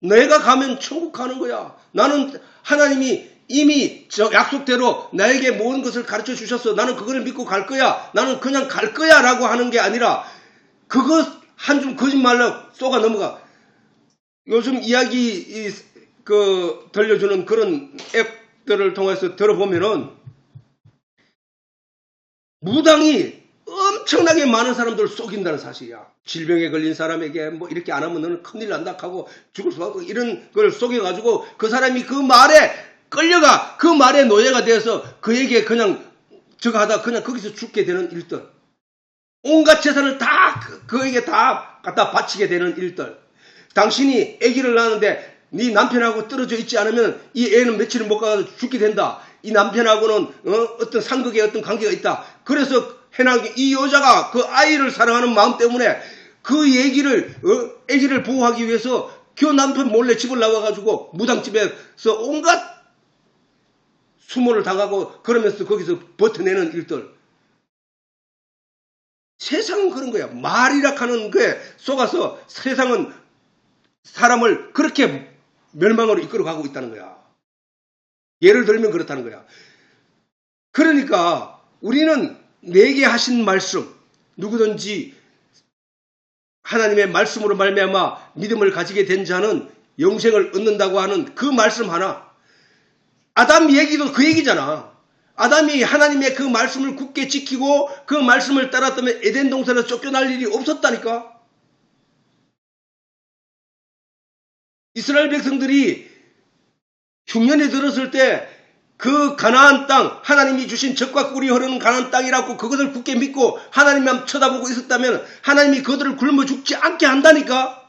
S1: 내가 가면 천국 가는 거야. 나는 하나님이 이미 약속대로 나에게 모든 것을 가르쳐 주셨어. 나는 그거를 믿고 갈 거야. 나는 그냥 갈 거야 라고 하는 게 아니라 그것 한 줌 거짓말로 쏘가 넘어가. 요즘 이야기 들려주는 그런 앱들을 통해서 들어보면은 무당이 엄청나게 많은 사람들을 속인다는 사실이야. 질병에 걸린 사람에게 뭐 이렇게 안 하면 너는 큰일 난다 하고 죽을 수 없고 이런 걸 속여가지고 그 사람이 그 말에 끌려가 그 말에 노예가 되어서 그에게 그냥 저거 하다 그냥 거기서 죽게 되는 일들. 온갖 재산을 다 그에게 다 갖다 바치게 되는 일들. 당신이 아기를 낳았는데 네 남편하고 떨어져 있지 않으면 이 애는 며칠을 못 가서 죽게 된다. 이 남편하고는 어떤 상극의 어떤 관계가 있다. 그래서 해나게 이 여자가 그 아이를 사랑하는 마음 때문에 그 아기를 보호하기 위해서 그 남편 몰래 집을 나와가지고 무당집에서 온갖 수모를 당하고 그러면서 거기서 버텨내는 일들. 세상은 그런 거야. 말이라 하는 거에 속아서 세상은 사람을 그렇게 멸망으로 이끌어가고 있다는 거야. 예를 들면 그렇다는 거야. 그러니까 우리는 내게 하신 말씀, 누구든지 하나님의 말씀으로 말미암아 믿음을 가지게 된 자는 영생을 얻는다고 하는 그 말씀 하나. 아담 얘기도 그 얘기잖아. 아담이 하나님의 그 말씀을 굳게 지키고 그 말씀을 따랐다면 에덴 동산에서 쫓겨날 일이 없었다니까. 이스라엘 백성들이 흉년에 들었을 때 그 가나안 땅, 하나님이 주신 젖과 꿀이 흐르는 가나안 땅이라고 그것을 굳게 믿고 하나님만 쳐다보고 있었다면 하나님이 그들을 굶어 죽지 않게 한다니까.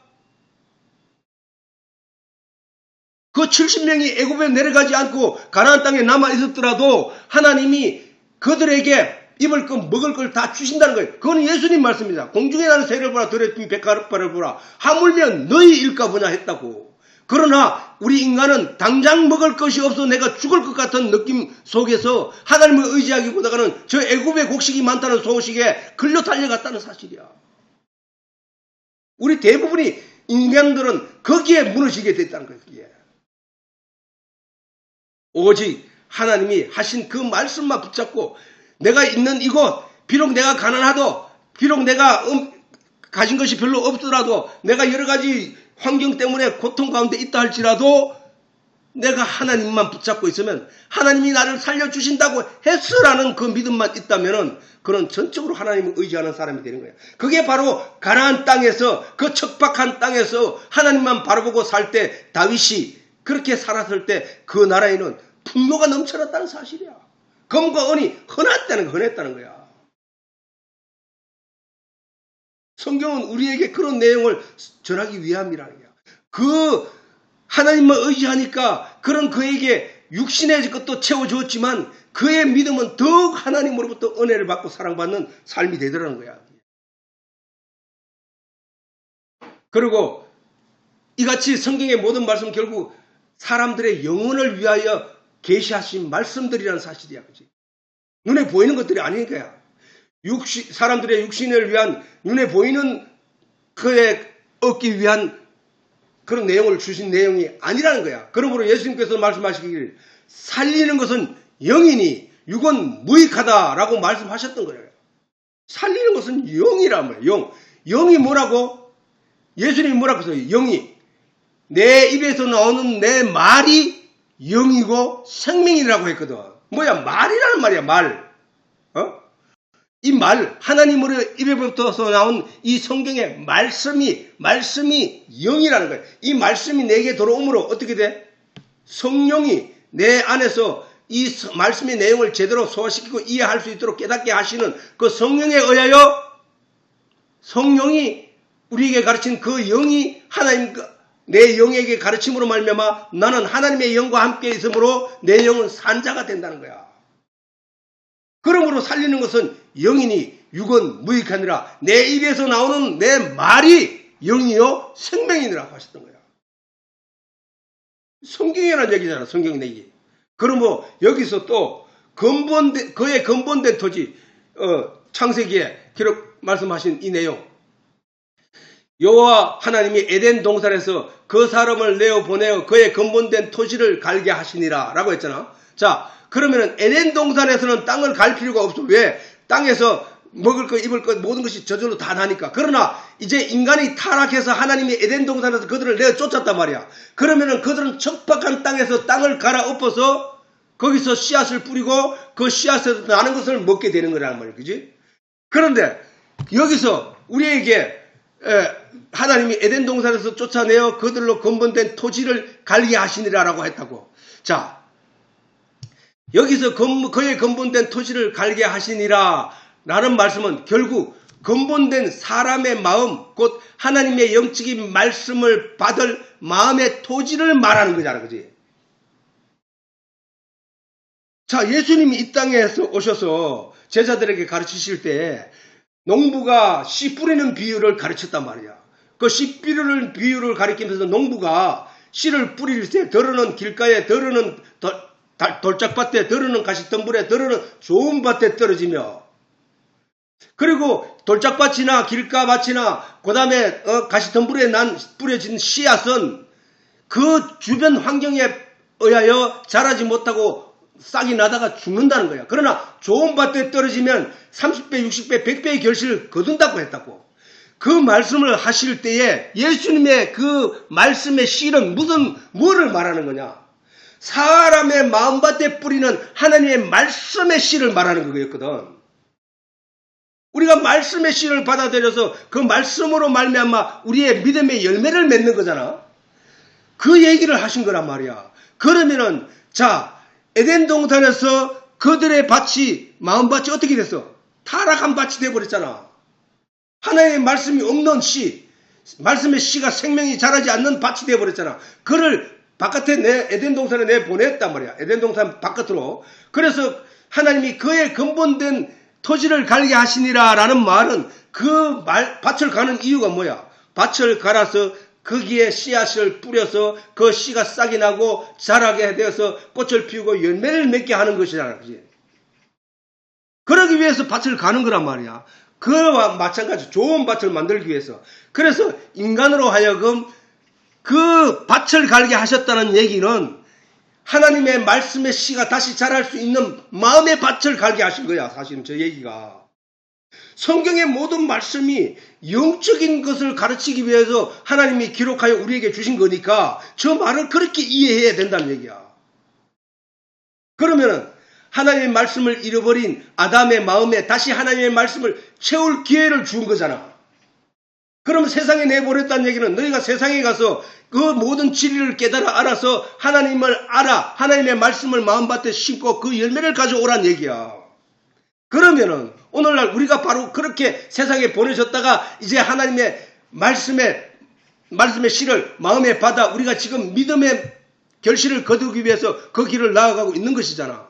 S1: 그 70명이 애굽에 내려가지 않고 가나안 땅에 남아 있었더라도 하나님이 그들에게 입을 것 먹을 걸 다 주신다는 거예요. 그건 예수님 말씀입니다. 공중에 나는 새를 보라 들에 뜬 백합발을 보라 하물며 너희 일까 보냐 했다고. 그러나 우리 인간은 당장 먹을 것이 없어 내가 죽을 것 같은 느낌 속에서 하나님을 의지하기보다는 저 애굽의 곡식이 많다는 소식에 끌려 달려갔다는 사실이야. 우리 대부분이 인간들은 거기에 무너지게 됐다는 거예요. 거기에. 오직 하나님이 하신 그 말씀만 붙잡고 내가 있는 이곳, 비록 내가 가난하도, 비록 내가 가진 것이 별로 없더라도, 내가 여러 가지 환경 때문에 고통 가운데 있다 할지라도 내가 하나님만 붙잡고 있으면 하나님이 나를 살려주신다고 했으라는 그 믿음만 있다면 그는 전적으로 하나님을 의지하는 사람이 되는 거예요. 그게 바로 가나안 땅에서, 그 척박한 땅에서 하나님만 바라보고 살 때 다윗이 그렇게 살았을 때 그 나라에는 풍요가 넘쳐났다는 사실이야. 검과 은이 흔했다는 거야. 성경은 우리에게 그런 내용을 전하기 위함이라는 거야. 그 하나님만 의지하니까 그런 그에게 육신의 것도 채워주었지만 그의 믿음은 더욱 하나님으로부터 은혜를 받고 사랑받는 삶이 되더라는 거야. 그리고 이같이 성경의 모든 말씀 결국 사람들의 영혼을 위하여 계시하신 말씀들이라는 사실이야. 그치? 눈에 보이는 것들이 아니니까야. 사람들의 육신을 위한 눈에 보이는 그에 얻기 위한 그런 내용을 주신 내용이 아니라는 거야. 그러므로 예수님께서 말씀하시기를 살리는 것은 영이니 육은 무익하다라고 말씀하셨던 거예요. 살리는 것은 영이란 말이에요. 영이 뭐라고? 예수님이 뭐라고 했어요? 영이. 내 입에서 나오는 내 말이 영이고 생명이라고 했거든. 뭐야? 말이라는 말이야. 말. 이 말, 하나님으로 입에부터 나온 이 성경의 말씀이 영이라는 거예요. 이 말씀이 내게 들어오므로 어떻게 돼? 성령이 내 안에서 이 말씀의 내용을 제대로 소화시키고 이해할 수 있도록 깨닫게 하시는 그 성령에 의하여 성령이 우리에게 가르친 그 영이 하나님, 내 영에게 가르침으로 말미암아 나는 하나님의 영과 함께 있으므로 내 영은 산자가 된다는 거야. 그러므로 살리는 것은 영이니 육은 무익하니라. 내 입에서 나오는 내 말이 영이요 생명이니라고 하셨던 거야. 성경이라는 얘기잖아. 성경 얘기. 그러므로 여기서 또 그의 근본된 토지 창세기에 기록 말씀하신 이 내용, 여호와 하나님이 에덴 동산에서 그 사람을 내어 보내어 그의 근본된 토지를 갈게 하시니라 라고 했잖아. 자, 그러면은 에덴 동산에서는 땅을 갈 필요가 없어. 왜? 땅에서 먹을 것, 입을 것, 모든 것이 저절로 다 나니까. 그러나 이제 인간이 타락해서 하나님이 에덴 동산에서 그들을 내어 쫓았단 말이야. 그러면은 그들은 척박한 땅에서 땅을 갈아엎어서 거기서 씨앗을 뿌리고 그 씨앗에서 나는 것을 먹게 되는 거란 말이야. 그지? 그런데 여기서 우리에게 하나님이 에덴 동산에서 쫓아내어 그들로 근본된 토지를 갈게 하시니라라고 했다고. 자, 여기서 그의 근본된 토지를 갈게 하시니라 라는 말씀은 결국 근본된 사람의 마음, 곧 하나님의 영적인 말씀을 받을 마음의 토지를 말하는 거잖아, 그지? 자, 예수님이 이 땅에서 오셔서 제자들에게 가르치실 때 농부가 씨 뿌리는 비유를 가르쳤단 말이야. 그 씨 뿌리는 비유를 가르치면서 농부가 씨를 뿌릴 때 더러는 길가에, 더러는 돌짝밭에, 더러는 가시덤불에, 더러는 좋은 밭에 떨어지며, 그리고 돌짝밭이나 길가밭이나 그 다음에 가시덤불에 뿌려진 씨앗은 그 주변 환경에 의하여 자라지 못하고 싹이 나다가 죽는다는 거야. 그러나 좋은 밭에 떨어지면 30배, 60배, 100배의 결실을 거둔다고 했다고. 그 말씀을 하실 때에 예수님의 그 말씀의 씨는 뭐를 말하는 거냐? 사람의 마음밭에 뿌리는 하나님의 말씀의 씨를 말하는 거였거든. 우리가 말씀의 씨를 받아들여서 그 말씀으로 말미암아 우리의 믿음의 열매를 맺는 거잖아. 그 얘기를 하신 거란 말이야. 그러면은 자, 에덴 동산에서 그들의 밭이, 마음밭이 어떻게 됐어? 타락한 밭이 돼버렸잖아. 하나님의 말씀이 없는 씨, 말씀의 씨가 생명이 자라지 않는 밭이 돼버렸잖아. 그를 바깥에 에덴 동산에 내보냈단 말이야. 에덴 동산 바깥으로. 그래서 하나님이 그의 근본된 토지를 갈게 하시니라 라는 말은 그 밭을 가는 이유가 뭐야? 밭을 갈아서 거기에 씨앗을 뿌려서 그 씨가 싹이 나고 자라게 되어서 꽃을 피우고 열매를 맺게 하는 것이잖아. 그치? 그러기 위해서 밭을 가는 거란 말이야. 그와 마찬가지 좋은 밭을 만들기 위해서. 그래서 인간으로 하여금 그 밭을 갈게 하셨다는 얘기는 하나님의 말씀의 씨가 다시 자랄 수 있는 마음의 밭을 갈게 하신 거야. 사실은 저 얘기가. 성경의 모든 말씀이 영적인 것을 가르치기 위해서 하나님이 기록하여 우리에게 주신 거니까 저 말을 그렇게 이해해야 된다는 얘기야. 그러면 하나님의 말씀을 잃어버린 아담의 마음에 다시 하나님의 말씀을 채울 기회를 준 거잖아. 그럼 세상에 내보냈다는 얘기는 너희가 세상에 가서 그 모든 진리를 깨달아 알아서 하나님을 알아, 하나님의 말씀을 마음밭에 심고 그 열매를 가져오란 얘기야. 그러면은 오늘날 우리가 바로 그렇게 세상에 보내셨다가 이제 하나님의 말씀의 씨를 마음에 받아 우리가 지금 믿음의 결실을 거두기 위해서 그 길을 나아가고 있는 것이잖아.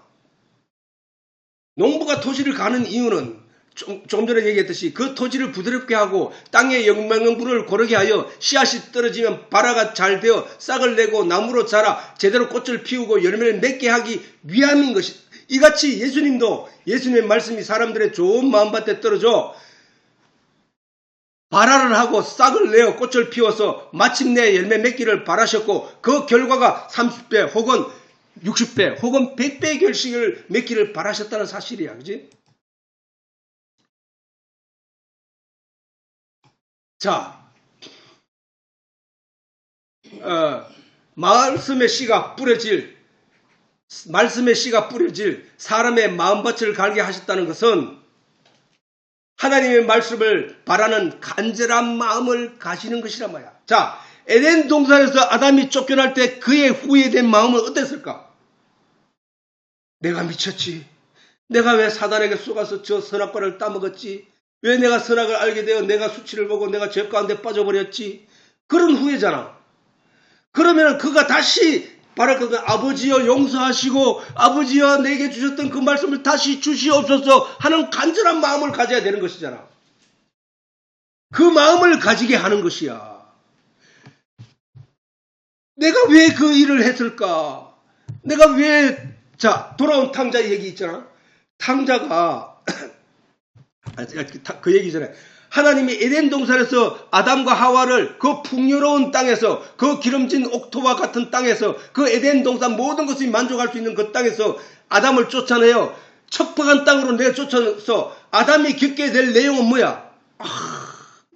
S1: 농부가 토지를 가는 이유는 조금 전에 얘기했듯이 그 토지를 부드럽게 하고 땅에 영양분을 고르게 하여 씨앗이 떨어지면 발화가 잘 되어 싹을 내고 나무로 자라 제대로 꽃을 피우고 열매를 맺게 하기 위함인 것이. 이같이 예수님도 예수님의 말씀이 사람들의 좋은 마음밭에 떨어져 발화를 하고 싹을 내어 꽃을 피워서 마침내 열매 맺기를 바라셨고 그 결과가 30배 혹은 60배 혹은 100배의 결실을 맺기를 바라셨다는 사실이야. 그지? 자, 말씀의 씨가 뿌려질 사람의 마음밭을 갈게 하셨다는 것은 하나님의 말씀을 바라는 간절한 마음을 가지는 것이란 말이야. 자, 에덴 동산에서 아담이 쫓겨날 때 그의 후회된 마음은 어땠을까? 내가 미쳤지. 내가 왜 사단에게 속아서 저 선악과를 따먹었지? 왜 내가 선악을 알게 되어 내가 수치를 보고 내가 죄 가운데 빠져버렸지? 그런 후회잖아. 그러면 그가 다시 바랄거든. 아버지여 용서하시고 아버지여 내게 주셨던 그 말씀을 다시 주시옵소서 하는 간절한 마음을 가져야 되는 것이잖아. 그 마음을 가지게 하는 것이야. 내가 왜 그 일을 했을까? 내가 왜, 자, 돌아온 탕자 얘기 있잖아. 탕자가 그 얘기 전에 하나님이 에덴 동산에서 아담과 하와를 그 풍요로운 땅에서 그 기름진 옥토와 같은 땅에서 그 에덴 동산 모든 것이 만족할 수 있는 그 땅에서 아담을 쫓아내어 척박한 땅으로 내쫓아서 아담이 겪게 될 내용은 뭐야?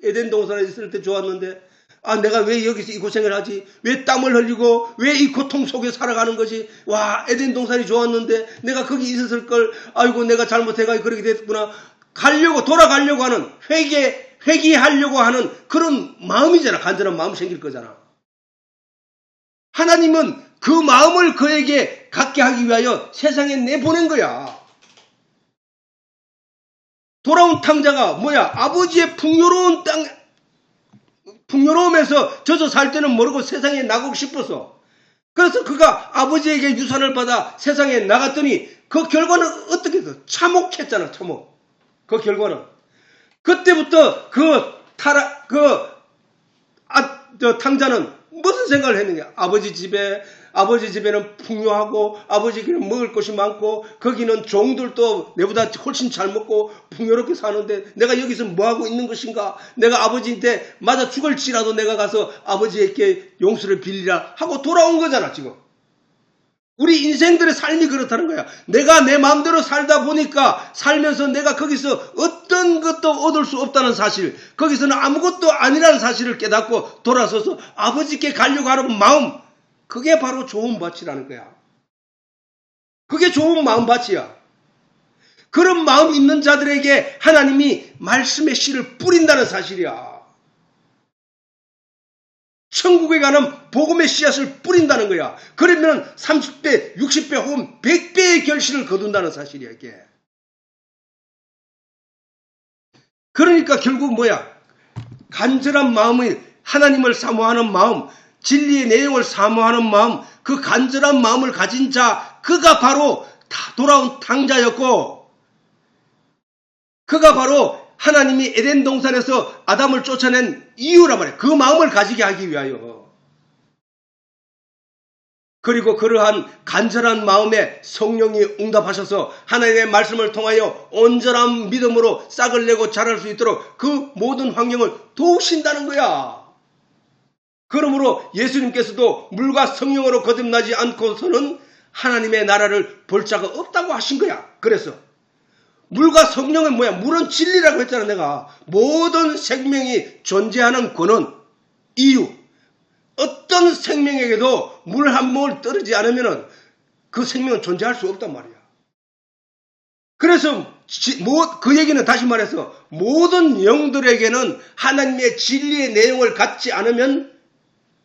S1: 에덴 동산에 있을 때 좋았는데 내가 왜 여기서 이 고생을 하지? 왜 땀을 흘리고 왜 이 고통 속에 살아가는 거지? 와, 에덴 동산이 좋았는데 내가 거기 있었을 걸. 아이고 내가 잘못해가지고 그렇게 됐구나. 돌아가려고 하는, 회개하려고 하는 그런 마음이잖아. 간절한 마음이 생길 거잖아. 하나님은 그 마음을 그에게 갖게 하기 위하여 세상에 내보낸 거야. 돌아온 탕자가 뭐야? 아버지의 풍요로운 풍요로움에서 젖어 살 때는 모르고 세상에 나가고 싶어서. 그래서 그가 아버지에게 유산을 받아 세상에 나갔더니 그 결과는 어떻게 했어? 참혹했잖아, 참혹. 그 결과는. 그때부터 저 탕자는 무슨 생각을 했느냐? 아버지 집에는 풍요하고, 아버지에게는 먹을 것이 많고, 거기는 종들도 내보다 훨씬 잘 먹고, 풍요롭게 사는데, 내가 여기서 뭐 하고 있는 것인가? 내가 아버지한테 맞아 죽을지라도 내가 가서 아버지에게 용서를 빌리라 하고 돌아온 거잖아, 지금. 우리 인생들의 삶이 그렇다는 거야. 내가 내 마음대로 살다 보니까 살면서 내가 거기서 어떤 것도 얻을 수 없다는 사실, 거기서는 아무것도 아니라는 사실을 깨닫고 돌아서서 아버지께 가려고 하는 마음, 그게 바로 좋은 밭이라는 거야. 그게 좋은 마음밭이야. 그런 마음 있는 자들에게 하나님이 말씀의 씨를 뿌린다는 사실이야. 천국에 가는 복음의 씨앗을 뿌린다는 거야. 그러면 30배, 60배 혹은 100배의 결실을 거둔다는 사실이야, 이게. 그러니까 결국 뭐야? 간절한 마음의 하나님을 사모하는 마음, 진리의 내용을 사모하는 마음, 그 간절한 마음을 가진 자, 그가 바로 돌아온 탕자였고, 그가 바로 하나님이 에덴 동산에서 아담을 쫓아낸 이유란 말이에요. 그 마음을 가지게 하기 위하여. 그리고 그러한 간절한 마음에 성령이 응답하셔서 하나님의 말씀을 통하여 온전한 믿음으로 싹을 내고 자랄 수 있도록 그 모든 환경을 도우신다는 거야. 그러므로 예수님께서도 물과 성령으로 거듭나지 않고서는 하나님의 나라를 볼 자가 없다고 하신 거야. 그래서 물과 성령은 뭐야? 물은 진리라고 했잖아, 내가. 모든 생명이 존재하는 근원, 이유. 어떤 생명에게도 물 한 모을 떨어지지 않으면 그 생명은 존재할 수 없단 말이야. 그래서 그 얘기는 다시 말해서 모든 영들에게는 하나님의 진리의 내용을 갖지 않으면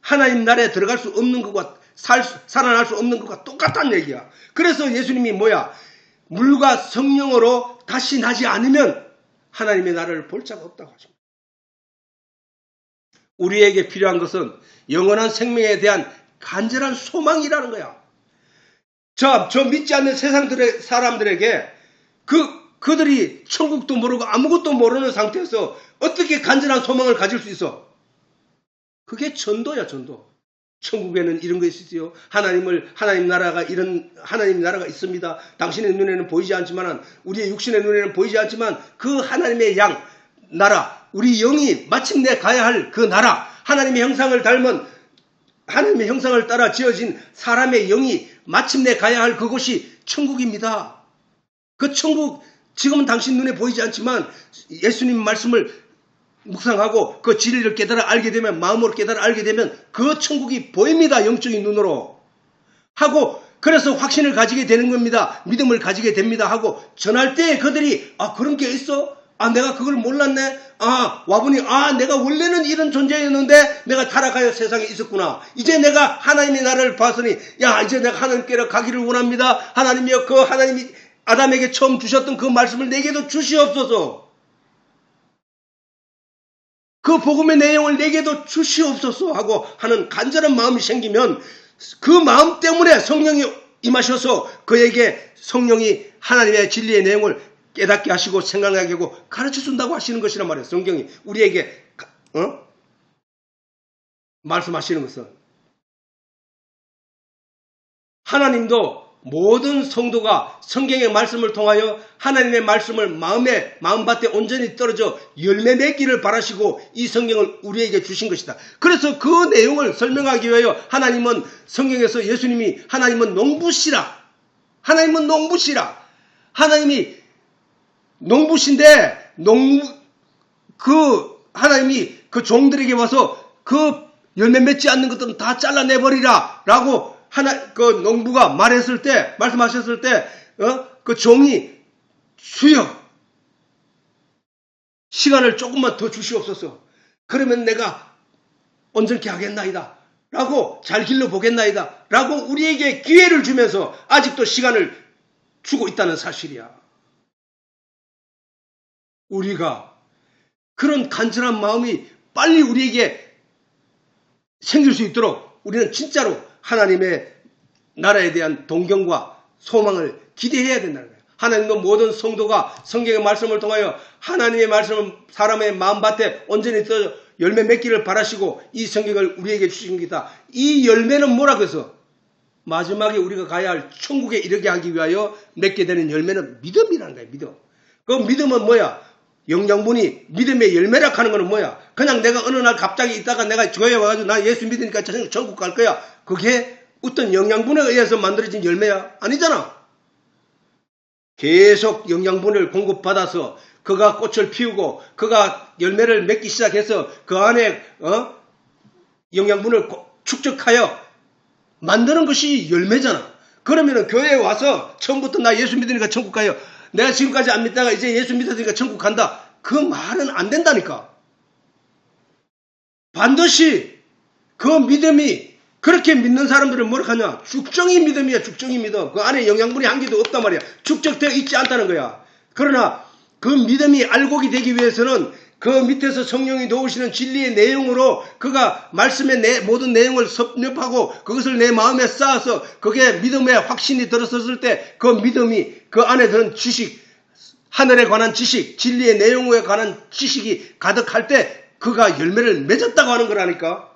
S1: 하나님 나라에 들어갈 수 없는 것과 살아날 수 없는 것과 똑같다는 얘기야. 그래서 예수님이 뭐야? 물과 성령으로 다시 나지 않으면 하나님의 나라를 볼 자가 없다고 하십니다. 우리에게 필요한 것은 영원한 생명에 대한 간절한 소망이라는 거야. 저 믿지 않는 세상 사람들에게 그들이 천국도 모르고 아무것도 모르는 상태에서 어떻게 간절한 소망을 가질 수 있어? 그게 전도야, 전도. 천국에는 이런 것이 있어요. 하나님 나라가 있습니다. 당신의 눈에는 보이지 않지만, 우리의 육신의 눈에는 보이지 않지만, 그 하나님의 나라, 우리 영이 마침내 가야 할 그 나라, 하나님의 형상을 닮은, 하나님의 형상을 따라 지어진 사람의 영이 마침내 가야 할 그곳이 천국입니다. 그 천국, 지금은 당신 눈에 보이지 않지만, 예수님 말씀을 묵상하고 그 진리를 깨달아 알게 되면, 마음으로 깨달아 알게 되면 그 천국이 보입니다. 영적인 눈으로. 하고 그래서 확신을 가지게 되는 겁니다. 믿음을 가지게 됩니다. 하고 전할 때 그들이 그런 게 있어? 내가 그걸 몰랐네. 와보니 내가 원래는 이런 존재였는데 내가 타락하여 세상에 있었구나. 이제 내가 하나님의 나라를 봤으니 이제 내가 하나님께로 가기를 원합니다. 하나님이여, 그 하나님이 아담에게 처음 주셨던 그 말씀을 내게도 주시옵소서. 그 복음의 내용을 내게도 주시옵소서 하고 하는 간절한 마음이 생기면 그 마음 때문에 성령이 임하셔서 그에게 성령이 하나님의 진리의 내용을 깨닫게 하시고 생각나게 하고 가르쳐 준다고 하시는 것이란 말이에요. 성경이 우리에게 말씀하시는 것은 하나님도 모든 성도가 성경의 말씀을 통하여 하나님의 말씀을 마음밭에 온전히 떨어져 열매 맺기를 바라시고 이 성경을 우리에게 주신 것이다. 그래서 그 내용을 설명하기 위하여 하나님은 성경에서 예수님이 하나님은 농부시라. 하나님은 농부시라. 하나님이 농부신데 하나님이 그 종들에게 와서 그 열매 맺지 않는 것들은 다 잘라내버리라 라고 그 농부가 말씀하셨을 때, 그 종이 주여, 시간을 조금만 더 주시옵소서. 그러면 내가 온전케 하겠나이다. 라고 잘 길러보겠나이다. 라고 우리에게 기회를 주면서 아직도 시간을 주고 있다는 사실이야. 우리가 그런 간절한 마음이 빨리 우리에게 생길 수 있도록 우리는 진짜로 하나님의 나라에 대한 동경과 소망을 기대해야 된다는 거예요. 하나님도 모든 성도가 성경의 말씀을 통하여 하나님의 말씀을 사람의 마음밭에 온전히 떠 열매 맺기를 바라시고 이 성경을 우리에게 주신 것이다. 이 열매는 뭐라고 해서 마지막에 우리가 가야 할 천국에 이르게 하기 위하여 맺게 되는 열매는 믿음이라는 거예요. 믿음. 그 믿음은 뭐야? 영양분이 믿음의 열매라 하는 거는 뭐야? 그냥 내가 어느 날 갑자기 있다가 내가 교회에 와가지고 나 예수 믿으니까 천국 갈 거야. 그게 어떤 영양분에 의해서 만들어진 열매야? 아니잖아. 계속 영양분을 공급받아서 그가 꽃을 피우고 그가 열매를 맺기 시작해서 그 안에 영양분을 축적하여 만드는 것이 열매잖아. 그러면은 교회에 와서 처음부터 나 예수 믿으니까 천국 가요. 내가 지금까지 안 믿다가 이제 예수 믿으니까 천국 간다. 그 말은 안 된다니까. 반드시 그 믿음이 그렇게 믿는 사람들은 뭐라 하냐? 죽정이 믿음이야. 죽정이 믿음. 그 안에 영양분이 한 개도 없단 말이야. 축적되어 있지 않다는 거야. 그러나 그 믿음이 알곡이 되기 위해서는 그 밑에서 성령이 놓으시는 진리의 내용으로 그가 말씀의 모든 내용을 섭렵하고 그것을 내 마음에 쌓아서 그게 믿음의 확신이 들어섰을 때 그 믿음이 그 안에 드는 지식, 하늘에 관한 지식, 진리의 내용에 관한 지식이 가득할 때 그가 열매를 맺었다고 하는 거라니까.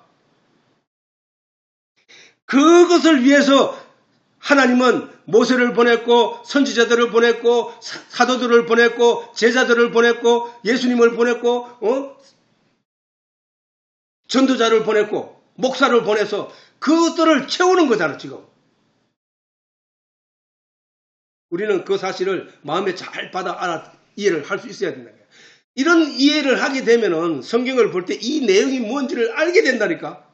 S1: 그것을 위해서 하나님은 모세를 보냈고 선지자들을 보냈고 사도들을 보냈고 제자들을 보냈고 예수님을 보냈고 전도자를 보냈고 목사를 보내서 그것들을 채우는 거잖아 지금. 우리는 그 사실을 마음에 잘 받아 이해를 할 수 있어야 된다. 이런 이해를 하게 되면은 성경을 볼 때 이 내용이 뭔지를 알게 된다니까.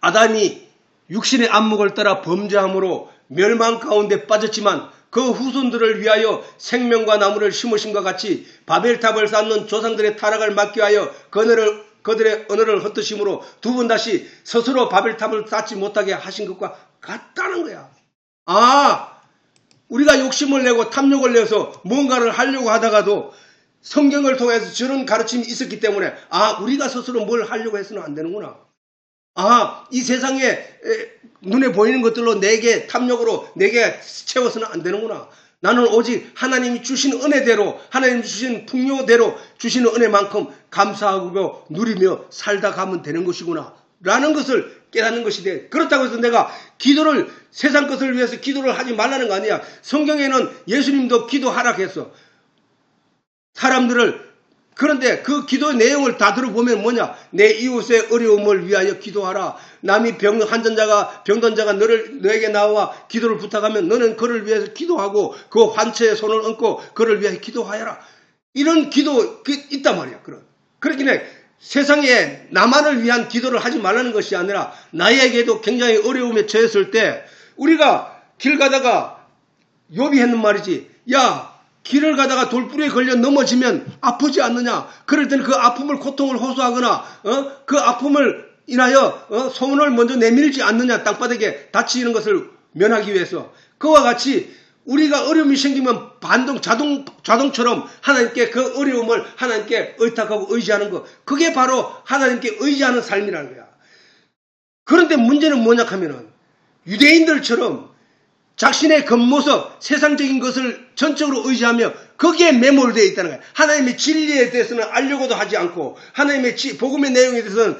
S1: 아담이 육신의 안목을 따라 범죄함으로 멸망 가운데 빠졌지만 그 후손들을 위하여 생명과 나무를 심으심과 같이 바벨탑을 쌓는 조상들의 타락을 막기 위하여 그들의 언어를 흩으심으로 두 번 다시 스스로 바벨탑을 쌓지 못하게 하신 것과 같다는 거야. 우리가 욕심을 내고 탐욕을 내서 뭔가를 하려고 하다가도 성경을 통해서 저런 가르침이 있었기 때문에 우리가 스스로 뭘 하려고 해서는 안 되는구나. 이 세상에 눈에 보이는 것들로 내게 탐욕으로 내게 채워서는 안 되는구나. 나는 오직 하나님이 주신 은혜대로 하나님 주신 풍요대로 주시는 은혜만큼 감사하고 누리며 살다 가면 되는 것이구나 라는 것을 깨닫는 것이 돼. 그렇다고 해서 내가 기도를 세상 것을 위해서 기도를 하지 말라는 거 아니야. 성경에는 예수님도 기도하라고 했어. 사람들을. 그런데 그 기도 내용을 다 들어보면 뭐냐? 내 이웃의 어려움을 위하여 기도하라. 남이 병든 자가 너에게 나와 기도를 부탁하면 너는 그를 위해서 기도하고 그 환처에 손을 얹고 그를 위하여 기도하여라. 이런 기도 있단 말이야. 그렇긴 해. 세상에 나만을 위한 기도를 하지 말라는 것이 아니라 나에게도 굉장히 어려움에 처했을 때 우리가 길 가다가 욥이 했는 말이지. 길을 가다가 돌부리에 걸려 넘어지면 아프지 않느냐? 그럴 때는 그 아픔을 고통을 호소하거나 그 아픔을 인하여 소문을 먼저 내밀지 않느냐? 땅바닥에 다치는 것을 면하기 위해서. 그와 같이 우리가 어려움이 생기면 자동처럼 하나님께 그 어려움을 하나님께 의탁하고 의지하는 것. 그게 바로 하나님께 의지하는 삶이라는 거야. 그런데 문제는 뭐냐 하면은 유대인들처럼 자신의 겉모습, 세상적인 것을 전적으로 의지하며 거기에 매몰되어 있다는 거예요. 하나님의 진리에 대해서는 알려고도 하지 않고 하나님의 복음의 내용에 대해서는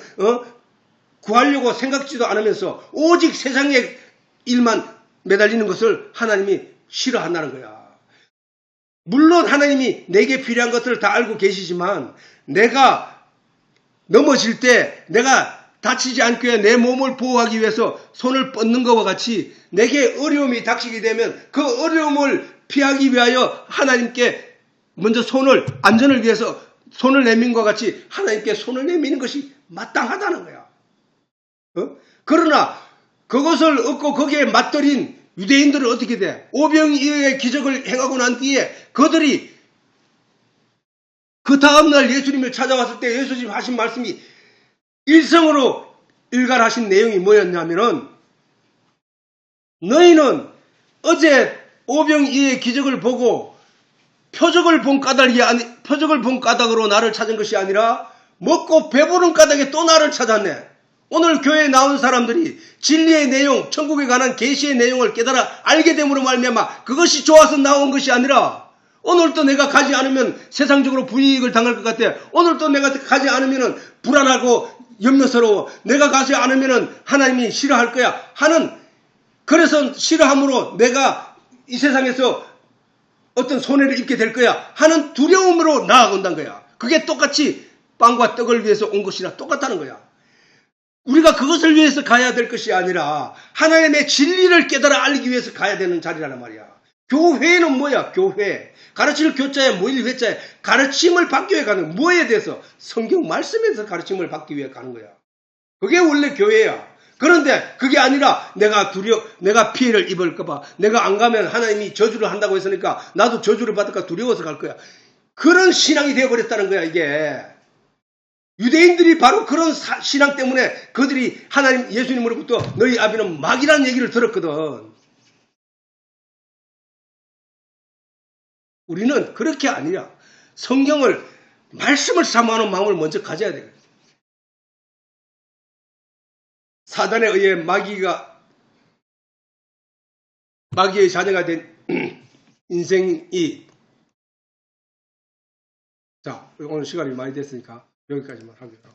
S1: 구하려고 생각지도 않으면서 오직 세상의 일만 매달리는 것을 하나님이 싫어한다는 거야. 물론 하나님이 내게 필요한 것을 다 알고 계시지만 내가 넘어질 때 내가 다치지 않게 내 몸을 보호하기 위해서 손을 뻗는 것과 같이 내게 어려움이 닥치게 되면 그 어려움을 피하기 위하여 하나님께 먼저 안전을 위해서 손을 내민 것과 같이 하나님께 손을 내미는 것이 마땅하다는 거야. 그러나 그것을 얻고 거기에 맞들인 유대인들은 어떻게 돼? 오병이어의 기적을 행하고 난 뒤에 그들이 그 다음날 예수님을 찾아왔을 때 예수님 하신 말씀이 일성으로 일갈하신 내용이 뭐였냐면은 너희는 어제 오병이어의 기적을 보고 표적을 본 까닭으로 나를 찾은 것이 아니라 먹고 배부른 까닭에 또 나를 찾았네. 오늘 교회에 나온 사람들이 진리의 내용, 천국에 관한 계시의 내용을 깨달아 알게 됨으로 말미암아 그것이 좋아서 나온 것이 아니라 오늘도 내가 가지 않으면 세상적으로 불이익을 당할 것 같아. 오늘도 내가 가지 않으면 불안하고 염려스러워. 내가 가지 않으면 하나님이 싫어할 거야 하는, 그래서 싫어함으로 내가 이 세상에서 어떤 손해를 입게 될 거야 하는 두려움으로 나아간다는 거야. 그게 똑같이 빵과 떡을 위해서 온 것이나 똑같다는 거야. 우리가 그것을 위해서 가야 될 것이 아니라 하나님의 진리를 깨달아 알기 위해서 가야 되는 자리라는 말이야. 교회는 뭐야? 교회. 가르칠 교자야, 모일 회자야. 가르침을 받기 위해 가는 거야. 뭐에 대해서? 성경 말씀에서 가르침을 받기 위해 가는 거야. 그게 원래 교회야. 그런데 그게 아니라 내가 피해를 입을까봐, 내가 안 가면 하나님이 저주를 한다고 했으니까 나도 저주를 받을까 두려워서 갈 거야. 그런 신앙이 되어버렸다는 거야, 이게. 유대인들이 바로 그런 신앙 때문에 그들이 하나님 예수님으로부터 너희 아비는 마귀라는 얘기를 들었거든. 우리는 그렇게 아니라 성경을, 말씀을 사모하는 마음을 먼저 가져야 돼요. 사단에 의해 마귀의 자녀가 된 인생이, 자, 오늘 시간이 많이 됐으니까 여기까지만 하겠습니다.